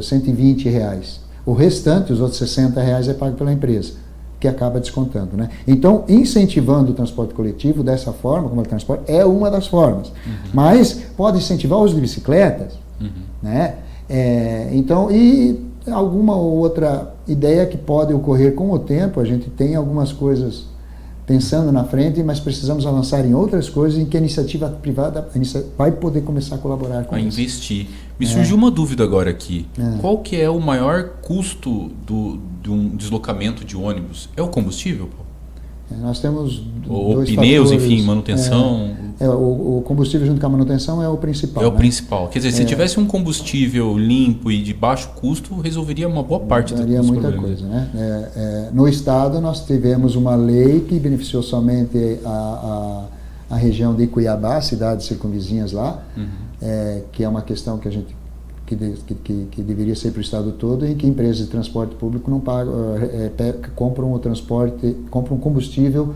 120 reais. O restante, os outros 60 reais, é pago pela empresa, que acaba descontando, né? Então, incentivando o transporte coletivo dessa forma, como o transporte, é uma das formas. Mas pode incentivar o uso de bicicletas, né? Então, e alguma outra ideia que pode ocorrer com o tempo. A gente tem algumas coisas pensando na frente, mas precisamos avançar em outras coisas em que a iniciativa privada vai poder começar a colaborar com a isso. investir. Me surgiu uma dúvida agora aqui. Qual que é o maior custo de um deslocamento de ônibus? É o combustível, Paulo? Nós temos ou dois pneus, fatores. Enfim, manutenção. O combustível junto com a manutenção é o principal. É o principal. Quer dizer, se tivesse um combustível limpo e de baixo custo, resolveria uma boa parte dos problemas. Muita coisa, né? No estado nós tivemos uma lei que beneficiou somente a região de Cuiabá, cidades circunvizinhas lá, que é uma questão que a gente que deveria ser para o estado todo, em que empresas de transporte público não pagam, compram um combustível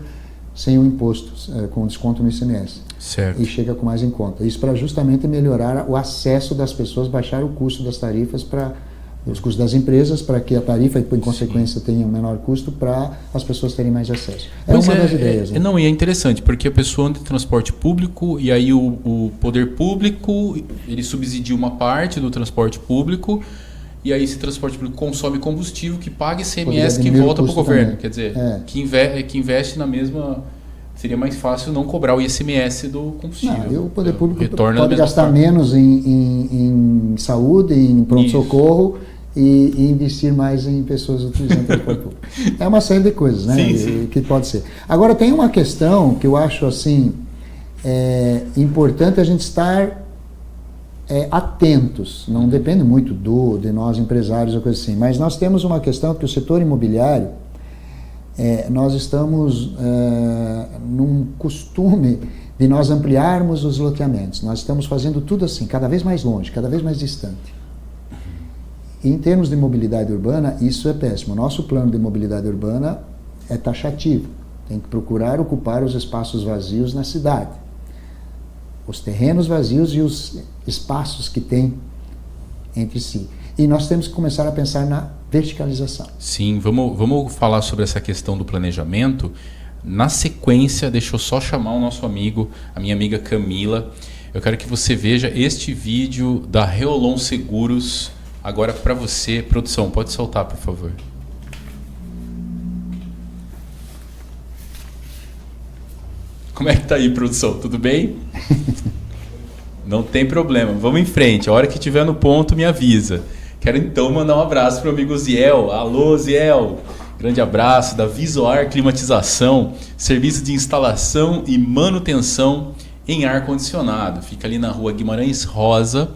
sem o imposto, com desconto no ICMS. Certo. E chega com mais em conta. Isso para justamente melhorar o acesso das pessoas, baixar o custo das tarifas os custos das empresas, para que a tarifa, em consequência, tenha um menor custo, para as pessoas terem mais acesso. Uma das ideias. Né? Não, e é interessante, porque a pessoa anda em transporte público, e aí o poder público, ele subsidia uma parte do transporte público, e aí esse transporte público consome combustível que paga ICMS que volta para o governo. Também. Quer dizer, que investe na mesma... Seria mais fácil não cobrar o ICMS do combustível. E o poder público pode gastar menos em saúde, em pronto-socorro e investir mais em pessoas utilizando o transporte público. É uma série de coisas, né? Sim. Que pode ser. Agora, tem uma questão que eu acho assim, importante a gente estar atentos. Não depende muito de nós empresários ou coisa assim, mas nós temos uma questão que o setor imobiliário, nós estamos num costume de nós ampliarmos os loteamentos. Nós estamos fazendo tudo assim, cada vez mais longe, cada vez mais distante. Em termos de mobilidade urbana, isso é péssimo. O nosso plano de mobilidade urbana é taxativo. Tem que procurar ocupar os espaços vazios na cidade. Os terrenos vazios e os espaços que tem entre si. E nós temos que começar a pensar na verticalização. Sim, vamos falar sobre essa questão do planejamento. Na sequência, deixa eu só chamar o nosso amigo, a minha amiga Camila. Eu quero que você veja este vídeo da Reolon Seguros. Agora para você, produção, pode soltar, por favor. Como é que tá aí, produção? Tudo bem? Não tem problema, vamos em frente. A hora que tiver no ponto, me avisa. Quero então mandar um abraço para o amigo Ziel. Alô, Ziel! Grande abraço da Visoar Climatização, serviço de instalação e manutenção em ar-condicionado. Fica ali na rua Guimarães Rosa,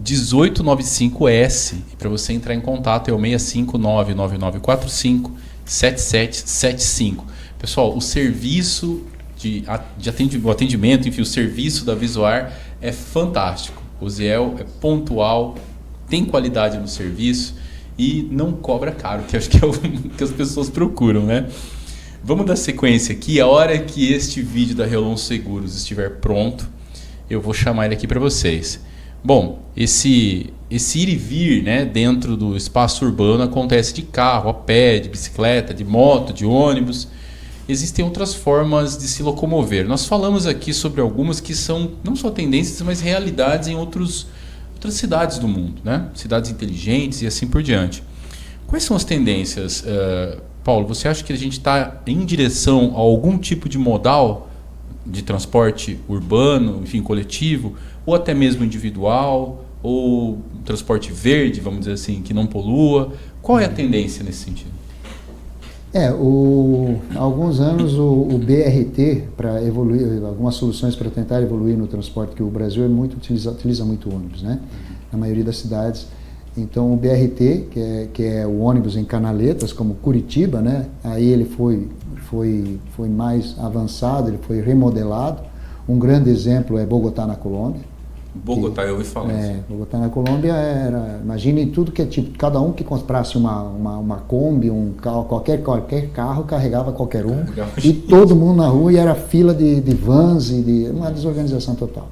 1895S. E para você entrar em contato é o 659-9945-7775. Pessoal, o serviço o atendimento, enfim, o serviço da Visoar é fantástico. O Ziel é pontual, tem qualidade no serviço e não cobra caro, que acho que é o que as pessoas procuram, né? Vamos dar sequência aqui. A hora que este vídeo da Reolon Seguros estiver pronto, eu vou chamar ele aqui para vocês. Bom, esse ir e vir, né, dentro do espaço urbano acontece de carro, a pé, de bicicleta, de moto, de ônibus. Existem outras formas de se locomover. Nós falamos aqui sobre algumas que são não só tendências, mas realidades em outras cidades do mundo, né? Cidades inteligentes e assim por diante. Quais são as tendências, Paulo? Você acha que a gente está em direção a algum tipo de modal de transporte urbano, enfim, coletivo, ou até mesmo individual, ou transporte verde, vamos dizer assim, que não polua? Qual é a tendência nesse sentido? Há alguns anos o BRT, para evoluir, algumas soluções para tentar evoluir no transporte, que o Brasil utiliza muito ônibus, né? Na maioria das cidades. Então o BRT, que é o ônibus em canaletas, como Curitiba, né? Aí ele foi mais avançado, ele foi remodelado. Um grande exemplo é Bogotá, na Colômbia. Bogotá, eu ouvi falar isso. Bogotá, na Colômbia, imagine tudo que é tipo, cada um que comprasse uma Kombi, um carro, qualquer carro carregava qualquer um, e todo mundo na rua, e era fila de vans, e uma desorganização total.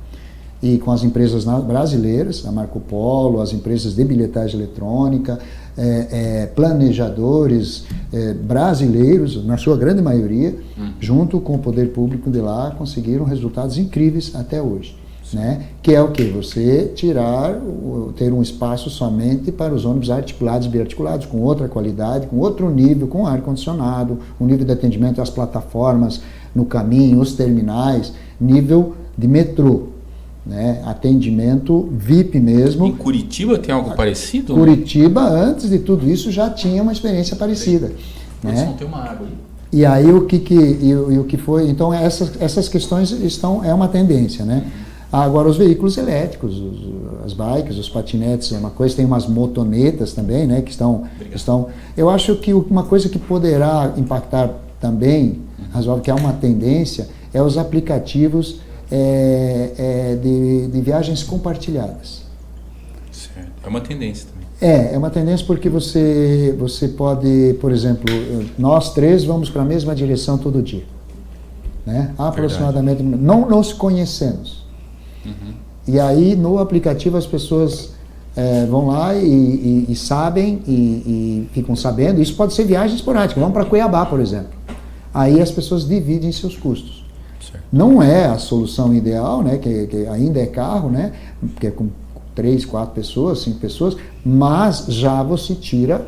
E com as empresas brasileiras, a Marco Polo, as empresas de bilhetagem eletrônica, planejadores brasileiros, na sua grande maioria, junto com o poder público de lá, conseguiram resultados incríveis até hoje. Né? Que é o que? Você ter um espaço somente para os ônibus articulados e biarticulados, com outra qualidade, com outro nível, com ar-condicionado, um nível de atendimento às plataformas no caminho, os terminais, nível de metrô, né? Atendimento VIP mesmo. Em Curitiba tem algo parecido? Curitiba, antes de tudo isso, já tinha uma experiência parecida. Eles Né? vão ter uma água aí. E aí o que foi? Então essas questões é uma tendência, né? Agora, os veículos elétricos, as bikes, os patinetes, é uma coisa, tem umas motonetas também, né, que estão... Eu acho que uma coisa que poderá impactar também, razoável, que é uma tendência, é os aplicativos de viagens compartilhadas. Certo. É uma tendência também. É uma tendência porque você pode, por exemplo, nós três vamos para a mesma direção todo dia, né? Aproximadamente, não se conhecemos. E aí no aplicativo as pessoas vão lá e sabem e ficam sabendo. Isso pode ser viagem esporádica, vamos para Cuiabá, por exemplo. Aí as pessoas dividem seus custos. Certo. Não é a solução ideal, né, que ainda é carro, né, que é com 3, 4 pessoas, 5 pessoas, mas já você tira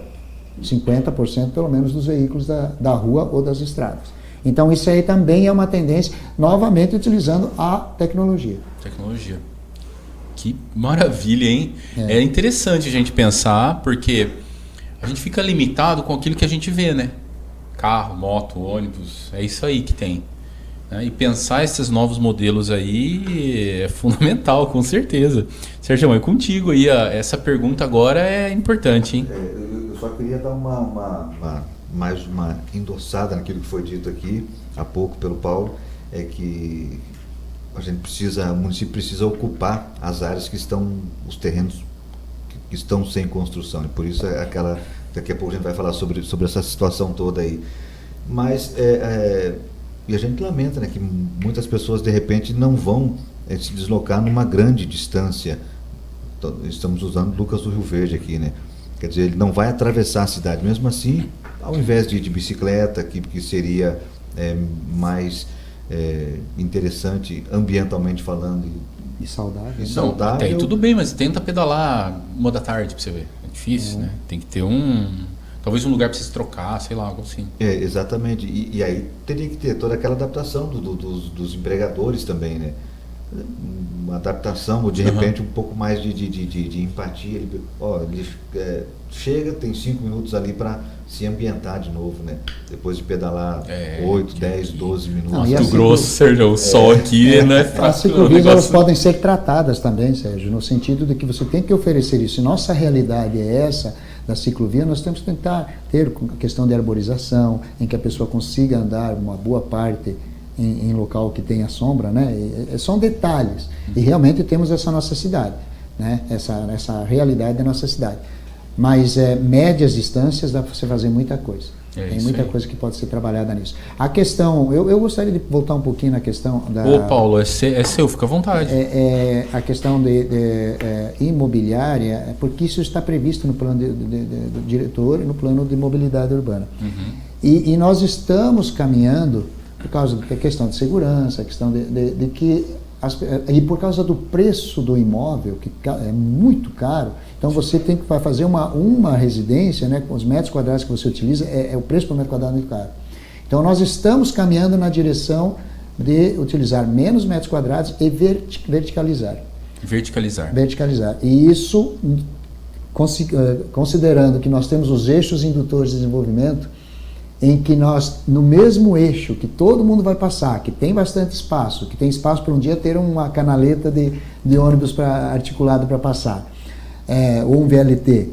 50% pelo menos dos veículos da rua ou das estradas. Então isso aí também é uma tendência, novamente utilizando a tecnologia. Que maravilha, hein? É interessante a gente pensar, porque a gente fica limitado com aquilo que a gente vê, né? Carro, moto, ônibus, é isso aí que tem. Né? E pensar esses novos modelos aí é fundamental, com certeza. Sérgio, é contigo aí. Essa pergunta agora é importante, hein? Eu só queria dar mais uma endossada naquilo que foi dito aqui há pouco pelo Paulo, é que o município precisa ocupar as áreas que estão, os terrenos que estão sem construção, e por isso daqui a pouco a gente vai falar sobre essa situação toda aí. Mas e a gente lamenta, né, que muitas pessoas de repente não vão se deslocar numa grande distância. Estamos usando Lucas do Rio Verde aqui, né? Quer dizer, ele não vai atravessar a cidade. Mesmo assim, ao invés de bicicleta, que seria mais interessante ambientalmente falando e saudável. Não, até aí tudo bem, mas tenta pedalar 1 da tarde pra você ver. É difícil, né? Tem que ter talvez um lugar para você se trocar, sei lá, algo assim. Exatamente. E aí teria que ter toda aquela adaptação dos empregadores também, né? Uma adaptação, ou de repente um pouco mais de empatia. Ele chega, tem 5 minutos ali para se ambientar de novo, né? Depois de pedalar 8, 10, 12 minutos. Muito grosso, Sérgio, o sol aqui não é fácil. As ciclovias elas podem ser tratadas também, Sérgio, no sentido de que você tem que oferecer isso. Se nossa realidade é essa, da ciclovia, nós temos que tentar ter a questão de arborização, em que a pessoa consiga andar uma boa parte em local que tenha sombra, né? São detalhes. E realmente temos essa nossa cidade, né? Essa realidade da nossa cidade. Mas médias distâncias dá para você fazer muita coisa. Tem muita coisa que pode ser trabalhada nisso. A questão, eu gostaria de voltar um pouquinho na questão da... Ô Paulo, é seu, fica à vontade. A questão de imobiliária, porque isso está previsto no plano do diretor e no plano de mobilidade urbana. E nós estamos caminhando, por causa da questão de segurança, a questão de que e por causa do preço do imóvel, que é muito caro, então você vai fazer uma residência, né, com os metros quadrados que você utiliza, o preço por metro quadrado é muito caro. Então nós estamos caminhando na direção de utilizar menos metros quadrados e verticalizar. Verticalizar. E isso, considerando que nós temos os eixos indutores de desenvolvimento, em que nós, no mesmo eixo que todo mundo vai passar, que tem bastante espaço, que tem espaço para um dia ter uma canaleta de ônibus articulado para passar, ou um VLT.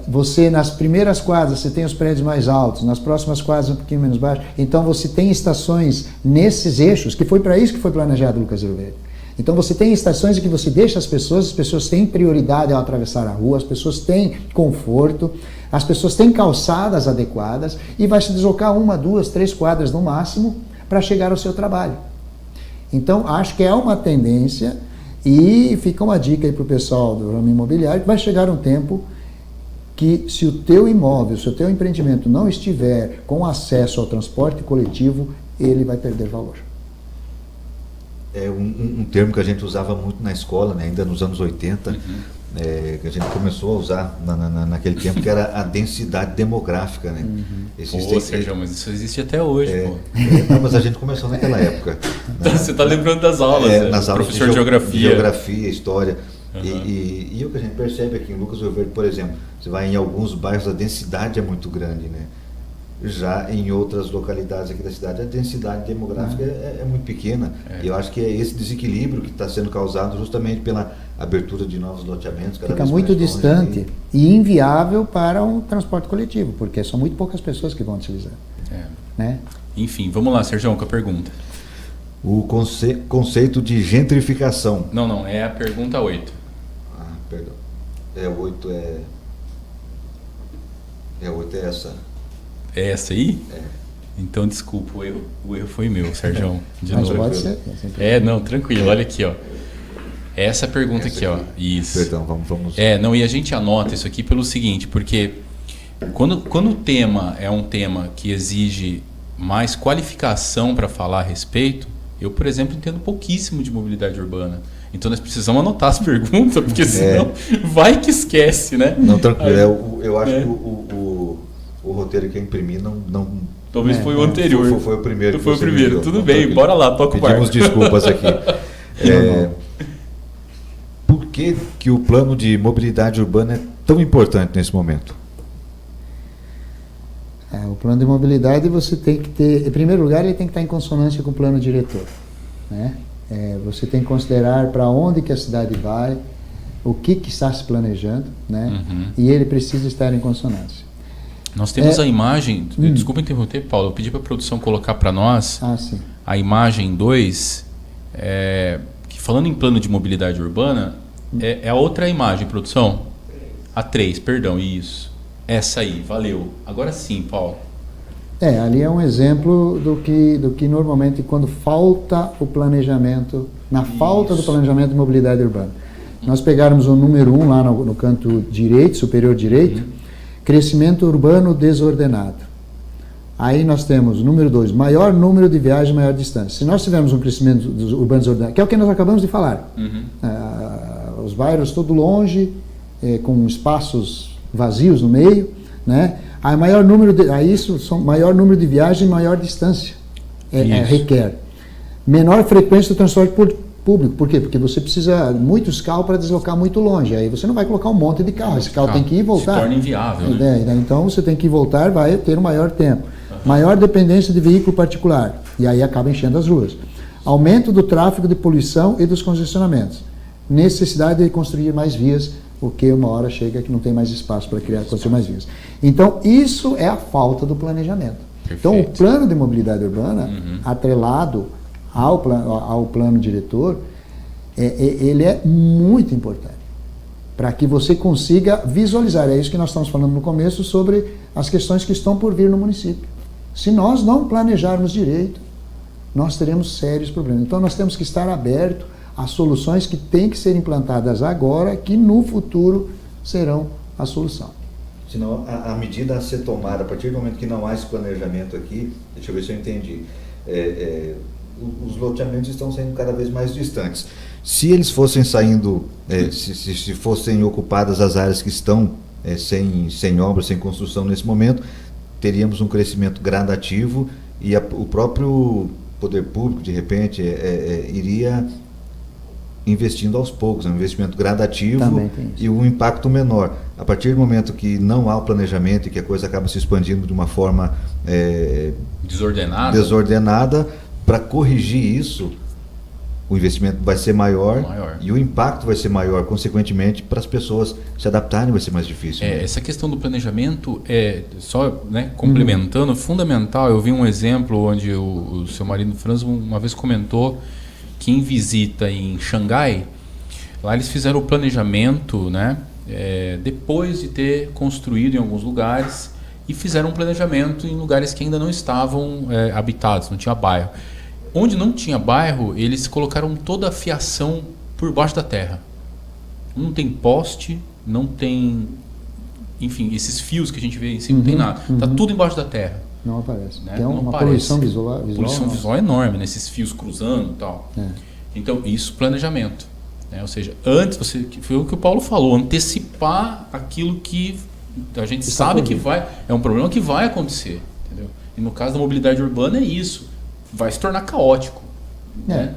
Você, nas primeiras quadras, você tem os prédios mais altos, nas próximas quadras um pouquinho menos baixos, então você tem estações nesses eixos, que foi para isso que foi planejado o Lucas Rio Verde. Então você tem estações em que você deixa as pessoas têm prioridade ao atravessar a rua, as pessoas têm conforto, as pessoas têm calçadas adequadas e vai se deslocar 1, 2, 3 quadras no máximo para chegar ao seu trabalho. Então acho que é uma tendência e fica uma dica aí para o pessoal do ramo imobiliário, que vai chegar um tempo que se o teu imóvel, se o teu empreendimento não estiver com acesso ao transporte coletivo, ele vai perder valor. É um termo que a gente usava muito na escola, né, ainda nos anos 80, que a gente começou a usar naquele tempo, que era a densidade demográfica. Né? Sérgio, mas isso existe até hoje. Não, mas a gente começou naquela época. Né? Você está lembrando das aulas, nas aulas professor de geografia, história. E o que a gente percebe aqui em Lucas Rio Verde, por exemplo, você vai em alguns bairros, a densidade é muito grande, né? Já em outras localidades aqui da cidade, a densidade demográfica é muito pequena. E eu acho que é esse desequilíbrio que está sendo causado justamente pela abertura de novos loteamentos. Fica muito distante e inviável para um transporte coletivo, porque são muito poucas pessoas que vão utilizar. Né? Enfim, vamos lá, Sérgio, com a pergunta. O conceito de gentrificação. Não, é a pergunta 8. Ah, perdão. 8 8 é essa. É essa aí? Então, desculpa, o erro foi meu, Sérgio. De Mas novo. pode ser. Tranquilo, olha aqui, ó. Essa pergunta aqui, ó. Isso. Perdão, vamos. E a gente anota isso aqui pelo seguinte, porque quando o tema é um tema que exige mais qualificação para falar a respeito, eu, por exemplo, entendo pouquíssimo de mobilidade urbana. Então nós precisamos anotar as perguntas, porque senão vai que esquece, né? Não, tranquilo. Eu acho que o roteiro que eu imprimi não talvez foi o anterior. Foi o primeiro. Foi o primeiro. Tudo bem, tranquilo. Bora lá, toca o barco. Pedimos desculpas aqui. Por que o plano de mobilidade urbana é tão importante nesse momento? O plano de mobilidade você tem que ter, em primeiro lugar, ele tem que estar em consonância com o plano diretor. Né? Você tem que considerar para onde que a cidade vai, o que está se planejando, né? E ele precisa estar em consonância. Nós temos a imagem, desculpa interromper, Paulo, eu pedi para a produção colocar para nós a imagem 2, que falando em plano de mobilidade urbana, é a outra imagem, produção? A 3, perdão, isso. Essa aí, valeu. Agora sim, Paulo. Ali é um exemplo do que normalmente quando falta o planejamento, falta do planejamento de mobilidade urbana. Nós pegarmos o número 1 lá no canto direito, superior direito, crescimento urbano desordenado. Aí nós temos, número 2, maior número de viagens, maior distância. Se nós tivermos um crescimento urbano desordenado, que é o que nós acabamos de falar, os bairros todo longe, com espaços vazios no meio, né? Maior número de viagens, maior distância requer. Menor frequência do transporte público. Por quê? Porque você precisa muitos carros para deslocar muito longe. Aí você não vai colocar um monte de carro. Esse carro tem que ir e voltar. Se torna inviável, né? Então você tem que ir e voltar, vai ter um maior tempo. Maior dependência de veículo particular. E aí acaba enchendo as ruas. Aumento do tráfego de poluição e dos congestionamentos. Necessidade de construir mais vias, porque uma hora chega que não tem mais espaço para construir mais vias. Então, isso é a falta do planejamento. Perfeito. Então, o plano de mobilidade urbana, atrelado ao plano diretor, ele é muito importante para que você consiga visualizar. É isso que nós estamos falando no começo sobre as questões que estão por vir no município. Se nós não planejarmos direito, nós teremos sérios problemas. Então, nós temos que estar abertos às soluções que têm que ser implantadas agora, que no futuro serão a solução. Senão, a medida a ser tomada, a partir do momento que não há esse planejamento aqui, deixa eu ver se eu entendi. os loteamentos estão sendo cada vez mais distantes. Se eles fossem saindo, se fossem ocupadas as áreas que estão sem obra, sem construção nesse momento, teríamos um crescimento gradativo e o próprio poder público, de repente, iria investindo aos poucos, um investimento gradativo e um impacto menor. A partir do momento que não há o planejamento e que a coisa acaba se expandindo de uma forma desordenada, para corrigir isso, o investimento vai ser maior e o impacto vai ser maior, consequentemente, para as pessoas se adaptarem vai ser mais difícil. Essa questão do planejamento, só complementando, fundamental. Eu vi um exemplo onde o seu marido Franz uma vez comentou que em visita em Xangai, lá eles fizeram o planejamento, depois de ter construído em alguns lugares, e fizeram um planejamento em lugares que ainda não estavam habitados, não tinha bairro. Onde não tinha bairro, eles colocaram toda a fiação por baixo da terra. Não tem poste, não tem... Enfim, esses fios que a gente vê em cima, não tem nada. Está tudo embaixo da terra. Não aparece. Né? Tem uma poluição visual. Poluição visual enorme, nesses fios cruzando e tal. Então, isso, planejamento. Ou seja, antes, foi o que o Paulo falou, antecipar aquilo que a gente sabe que é um problema que vai acontecer. Entendeu? E no caso da mobilidade urbana é isso. Vai se tornar caótico,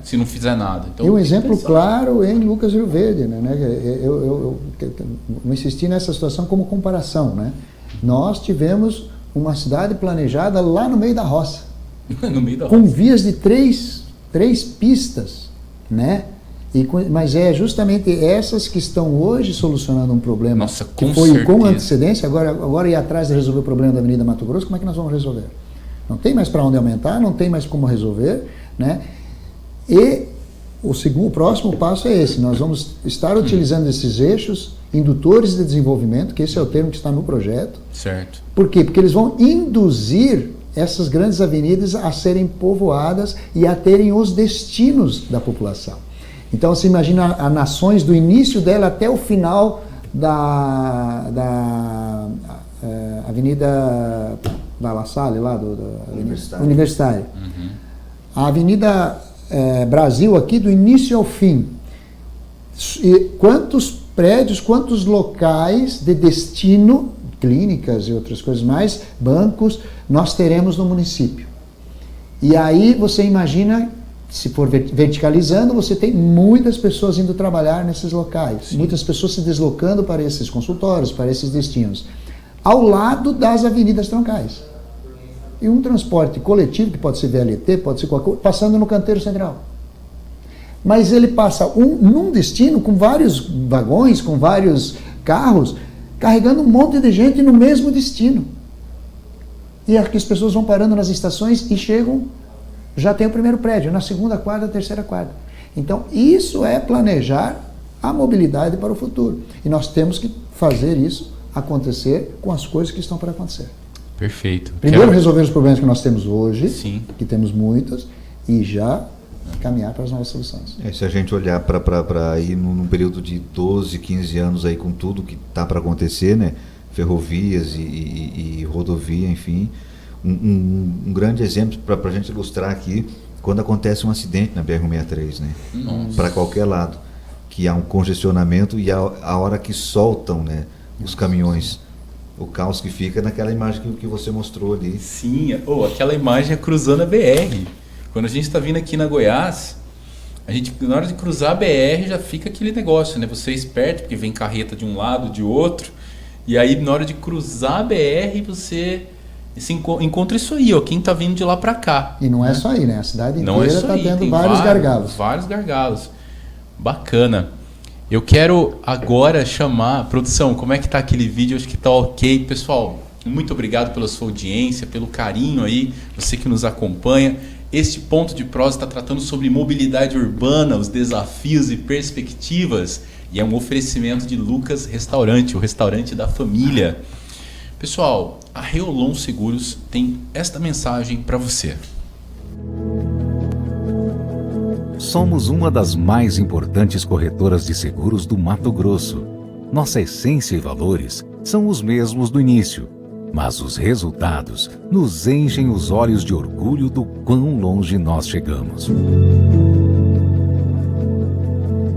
se não fizer nada. Então, e um exemplo claro em Lucas Rio Verde. Eu insisti nessa situação como comparação. Nós tivemos uma cidade planejada lá no meio da roça, com vias de três pistas, mas é justamente essas que estão hoje solucionando um problema que foi com antecedência. Agora ir atrás de resolver o problema da Avenida Mato Grosso, como é que nós vamos resolver? Não tem mais para onde aumentar, não tem mais como resolver, E o próximo passo é esse. Nós vamos estar utilizando esses eixos indutores de desenvolvimento, que esse é o termo que está no projeto. Certo. Por quê? Porque eles vão induzir essas grandes avenidas a serem povoadas e a terem os destinos da população. Então, você imagina a Nações do início dela até o final da Avenida da La Salle, lá Universitária. A Avenida Brasil aqui, do início ao fim. E quantos prédios, quantos locais de destino, clínicas e outras coisas mais, bancos, nós teremos no município. E aí você imagina, se for verticalizando, você tem muitas pessoas indo trabalhar nesses locais, muitas pessoas se deslocando para esses consultórios, para esses destinos, ao lado das avenidas troncais. E um transporte coletivo, que pode ser VLT, pode ser qualquer coisa, passando no canteiro central. Mas ele passa num destino com vários vagões, com vários carros, carregando um monte de gente no mesmo destino. E aqui as pessoas vão parando nas estações e chegam, já tem o primeiro prédio, na segunda quadra, terceira quadra. Então, isso é planejar a mobilidade para o futuro. E nós temos que fazer isso acontecer com as coisas que estão para acontecer. Perfeito. Primeiro resolver os problemas que nós temos hoje, Sim. que temos muitos, e já caminhar para as novas soluções. Se a gente olhar para ir num período de 12, 15 anos aí com tudo que está para acontecer, ferrovias e rodovia, enfim, um grande exemplo para a gente ilustrar aqui, quando acontece um acidente na BR-163, para qualquer lado, que há um congestionamento e a hora que soltam, os caminhões, o caos que fica naquela imagem que você mostrou ali. Sim, aquela imagem é cruzando a BR. Quando a gente está vindo aqui na Goiás, a gente, na hora de cruzar a BR, já fica aquele negócio, Você é esperto, porque vem carreta de um lado, de outro, e aí na hora de cruzar a BR, você encontra isso aí, quem está vindo de lá para cá. E não é só aí, A cidade inteira está tendo vários gargalos. Vários gargalos. Bacana. Eu quero agora chamar... Produção, como é que tá aquele vídeo? Acho que tá ok. Pessoal, muito obrigado pela sua audiência, pelo carinho aí, você que nos acompanha. Este Ponto de Prosa está tratando sobre mobilidade urbana, os desafios e perspectivas, e é um oferecimento de Lucas Restaurante, o restaurante da família. Pessoal, a Reolon Seguros tem esta mensagem para você. Somos uma das mais importantes corretoras de seguros do Mato Grosso. Nossa essência e valores são os mesmos do início. mas os resultados nos enchem os olhos de orgulho do quão longe nós chegamos.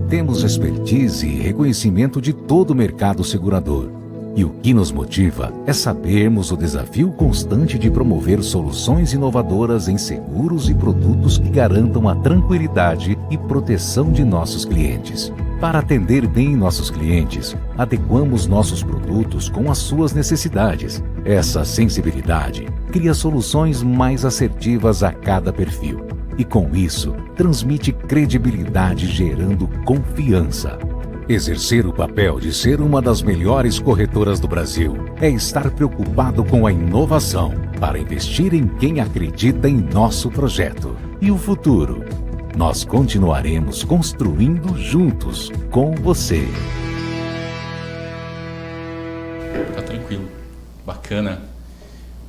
Temos expertise e reconhecimento de todo o mercado segurador. E o que nos motiva é sabermos o desafio constante de promover soluções inovadoras em seguros e produtos que garantam a tranquilidade e proteção de nossos clientes. Para atender bem nossos clientes, adequamos nossos produtos com as suas necessidades. Essa sensibilidade cria soluções mais assertivas a cada perfil. E com isso, transmite credibilidade gerando confiança. Exercer o papel de ser uma das melhores corretoras do Brasil é estar preocupado com a inovação para investir em quem acredita em nosso projeto. E o futuro? Nós continuaremos construindo juntos com você. Tá tranquilo. Bacana.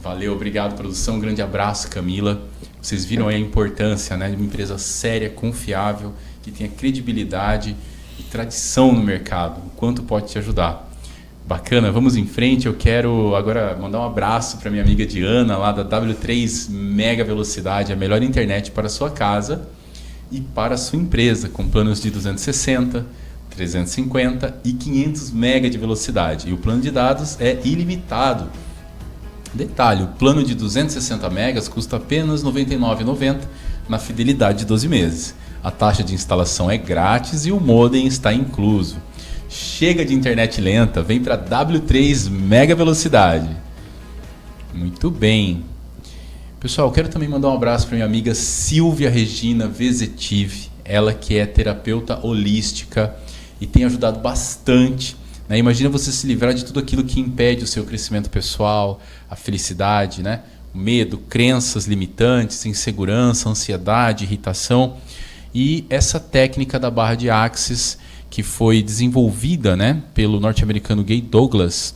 Valeu, obrigado, produção. Um grande abraço, Camila. Vocês viram aí a importância, né, de uma empresa séria, confiável, que tenha credibilidade e tradição no mercado. O quanto pode te ajudar. Bacana, vamos em frente. Eu quero agora mandar um abraço para minha amiga Diana, lá da W3 Mega Velocidade, a melhor internet para a sua casa e para a sua empresa, com planos de 260, 350 e 500 MB de velocidade. E o plano de dados é ilimitado. Detalhe, o plano de 260 MB custa apenas R$ 99,90 na fidelidade de 12 meses. A taxa de instalação é grátis e o modem está incluso. Chega de internet lenta, vem para W3 Mega Velocidade. Muito bem. Pessoal, quero também mandar um abraço para minha amiga Silvia Regina Vezetive, ela que é terapeuta holística e tem ajudado bastante, né? Imagina você se livrar de tudo aquilo que impede o seu crescimento pessoal, a felicidade, né? O medo, crenças limitantes, insegurança, ansiedade, irritação. E essa técnica da barra de Axis, que foi desenvolvida, né, pelo norte-americano Gay Douglas,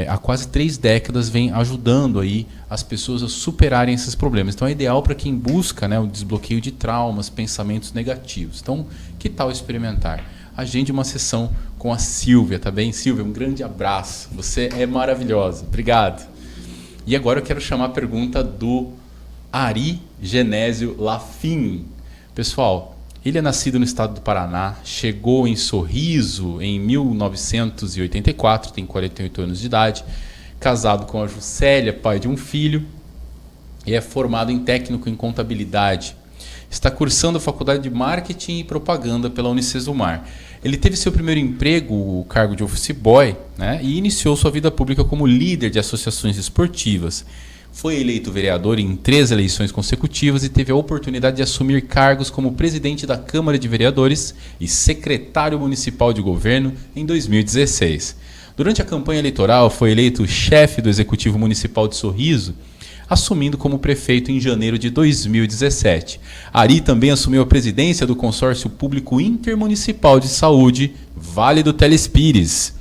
há quase 3 décadas, vem ajudando aí as pessoas a superarem esses problemas. Então é ideal para quem busca, né, o desbloqueio de traumas, pensamentos negativos. Então, que tal experimentar? Agende uma sessão com a Silvia, tá bem? Silvia, um grande abraço. Você é maravilhosa. Obrigado. E agora eu quero chamar a pergunta do Ari Genésio Lafim. Pessoal, ele é nascido no estado do Paraná, chegou em Sorriso em 1984, tem 48 anos de idade, casado com a Juscelia, pai de um filho, e é formado em técnico em contabilidade. Está cursando a faculdade de marketing e propaganda pela Unicesumar. Ele teve seu primeiro emprego, o cargo de office boy, né, e iniciou sua vida pública como líder de associações esportivas. Foi eleito vereador em 3 eleições consecutivas e teve a oportunidade de assumir cargos como presidente da Câmara de Vereadores e secretário municipal de governo em 2016. Durante a campanha eleitoral, foi eleito chefe do Executivo Municipal de Sorriso, assumindo como prefeito em janeiro de 2017. Ari também assumiu a presidência do Consórcio Público Intermunicipal de Saúde, Vale do Telespires.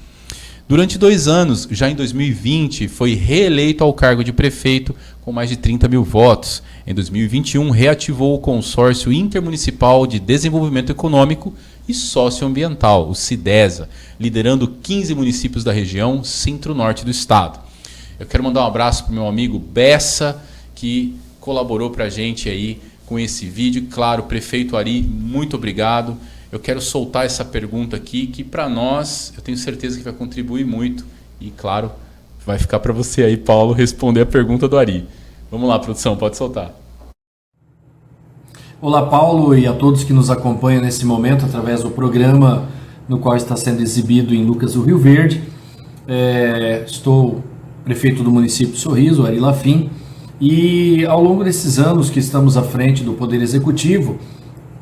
Durante 2 anos, já em 2020, foi reeleito ao cargo de prefeito com mais de 30 mil votos. Em 2021, reativou o Consórcio Intermunicipal de Desenvolvimento Econômico e Socioambiental, o CIDESA, liderando 15 municípios da região centro-norte do estado. Eu quero mandar um abraço para o meu amigo Bessa, que colaborou para a gente aí com esse vídeo. Claro, prefeito Ari, muito obrigado. Eu quero soltar essa pergunta aqui, que para nós, eu tenho certeza que vai contribuir muito. E, claro, vai ficar para você aí, Paulo, responder a pergunta do Ari. Vamos lá, produção, pode soltar. Olá, Paulo, e a todos que nos acompanham nesse momento através do programa no qual está sendo exibido em Lucas do Rio Verde. Estou prefeito do município de Sorriso, Ari Lafim, e ao longo desses anos que estamos à frente do Poder Executivo,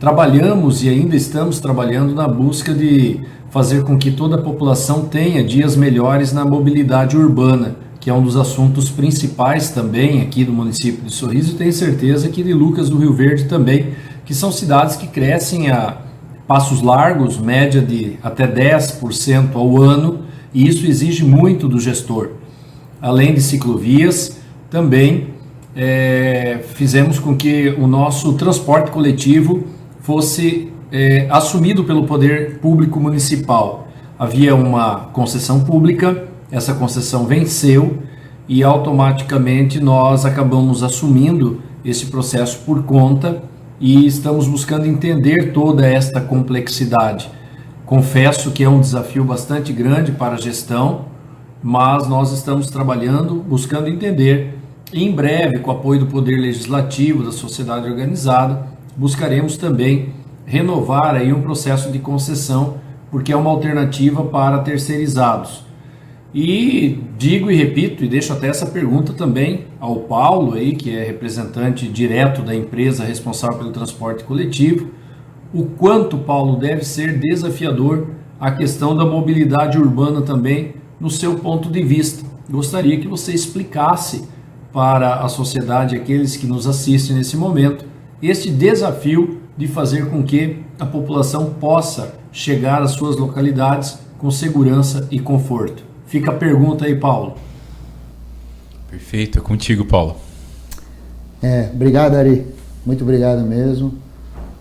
trabalhamos e ainda estamos trabalhando na busca de fazer com que toda a população tenha dias melhores na mobilidade urbana, que é um dos assuntos principais também aqui do município de Sorriso, e tenho certeza que de Lucas do Rio Verde também, que são cidades que crescem a passos largos, média de até 10% ao ano, e isso exige muito do gestor. Além de ciclovias, também fizemos com que o nosso transporte coletivo fosse assumido pelo poder público municipal. Havia uma concessão pública, essa concessão venceu e automaticamente nós acabamos assumindo esse processo por conta e estamos buscando entender toda esta complexidade. Confesso que é um desafio bastante grande para a gestão, mas nós estamos trabalhando, buscando entender, e em breve, com o apoio do Poder Legislativo, da sociedade organizada, buscaremos também renovar aí um processo de concessão, porque é uma alternativa para terceirizados. E digo e repito, e deixo até essa pergunta também ao Paulo, aí, que é representante direto da empresa responsável pelo transporte coletivo, o quanto, Paulo, deve ser desafiador a questão da mobilidade urbana também, no seu ponto de vista. Gostaria que você explicasse para a sociedade, aqueles que nos assistem nesse momento, este desafio de fazer com que a população possa chegar às suas localidades com segurança e conforto. Fica a pergunta aí, Paulo. Perfeito, é contigo, Paulo. Obrigado, Ari. Muito obrigado mesmo.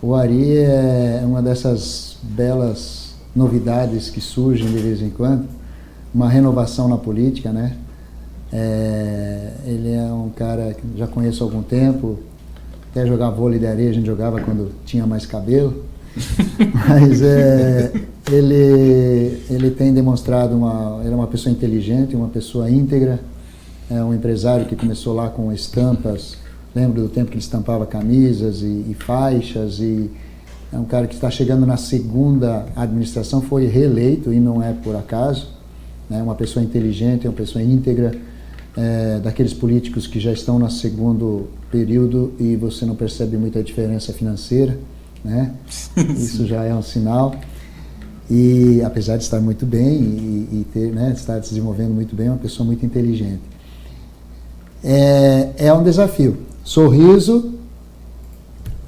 O Ari é uma dessas belas novidades que surgem de vez em quando, uma renovação na política, né? Ele é um cara que já conheço há algum tempo, até jogar vôlei de areia a gente jogava quando tinha mais cabelo, mas ele tem demonstrado ele é uma pessoa inteligente, uma pessoa íntegra, é um empresário que começou lá com estampas, lembro do tempo que ele estampava camisas e faixas, e é um cara que está chegando na segunda administração, foi reeleito e não é por acaso, né? Uma pessoa inteligente, uma pessoa íntegra, daqueles políticos que já estão no segundo período e você não percebe muita diferença financeira, né? Isso já é um sinal. E apesar de estar muito bem e ter, né, estar se desenvolvendo muito bem, é uma pessoa muito inteligente. É um desafio. Sorriso,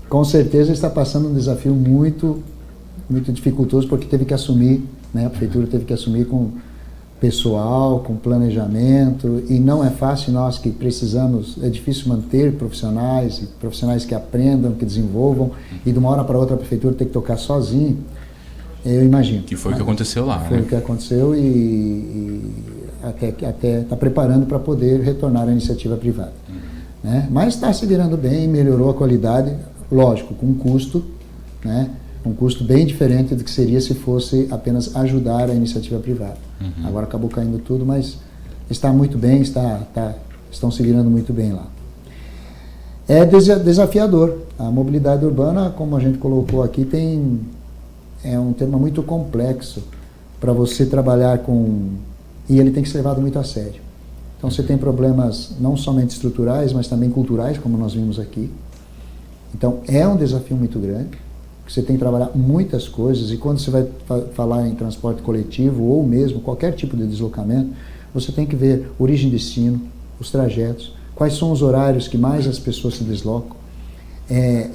com certeza, está passando um desafio muito, muito dificultoso, porque teve que assumir, né, a prefeitura teve que assumir com pessoal, com planejamento, e não é fácil. Nós que precisamos, é difícil manter profissionais que aprendam, que desenvolvam, e de uma hora para outra a prefeitura tem que tocar sozinho, eu imagino. Que foi o que aconteceu lá, Foi, né? O que aconteceu, e até está preparando para poder retornar à iniciativa privada. Né? Mas está se virando bem, melhorou a qualidade, lógico, com um custo, né? Um custo bem diferente do que seria se fosse apenas ajudar a iniciativa privada. Agora acabou caindo tudo, mas está muito bem, estão se virando muito bem lá. É desafiador. A mobilidade urbana, como a gente colocou aqui, é um tema muito complexo para você trabalhar com... E ele tem que ser levado muito a sério. Então você tem problemas não somente estruturais, mas também culturais, como nós vimos aqui. Então é um desafio muito grande. Você tem que trabalhar muitas coisas, e quando você vai falar em transporte coletivo ou mesmo qualquer tipo de deslocamento, você tem que ver origem e destino, os trajetos, quais são os horários que mais as pessoas se deslocam,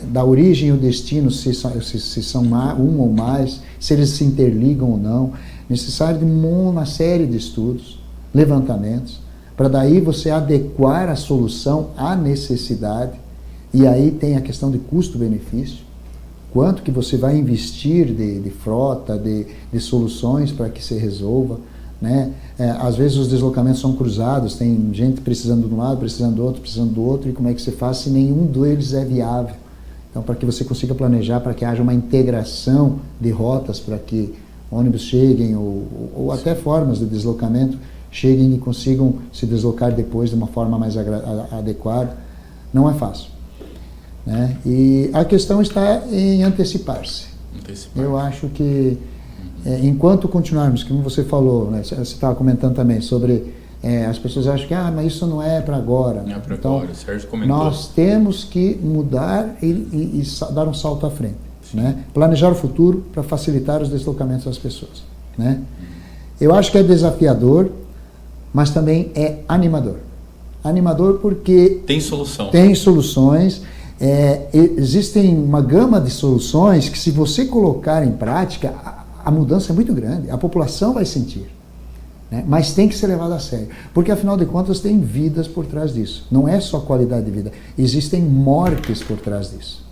da origem e o destino, se são um ou mais, se eles se interligam ou não. Necessário de uma série de estudos, levantamentos, para daí você adequar a solução à necessidade, e aí tem a questão de custo-benefício. Quanto que você vai investir de frota, de soluções para que se resolva, né? Às vezes os deslocamentos são cruzados, tem gente precisando de um lado, precisando do outro, e como é que se faz se nenhum deles é viável? Então, para que você consiga planejar, para que haja uma integração de rotas, para que ônibus cheguem, ou até formas de deslocamento cheguem e consigam se deslocar depois de uma forma mais adequada, não é fácil. Né? E a questão está em antecipar-se. Eu acho que enquanto continuarmos, como você falou, né, você estava comentando também sobre as pessoas acham que mas isso não é para agora. Não é para então, agora, o Sérgio comentou. Nós temos que mudar e dar um salto à frente, né? Planejar o futuro para facilitar os deslocamentos das pessoas, né? Eu acho que é desafiador, mas também é animador. Animador porque tem solução. Tem soluções. Existem uma gama de soluções que, se você colocar em prática, a mudança é muito grande, a população vai sentir, né? Mas tem que ser levado a sério, porque afinal de contas tem vidas por trás disso, não é só qualidade de vida, existem mortes por trás disso.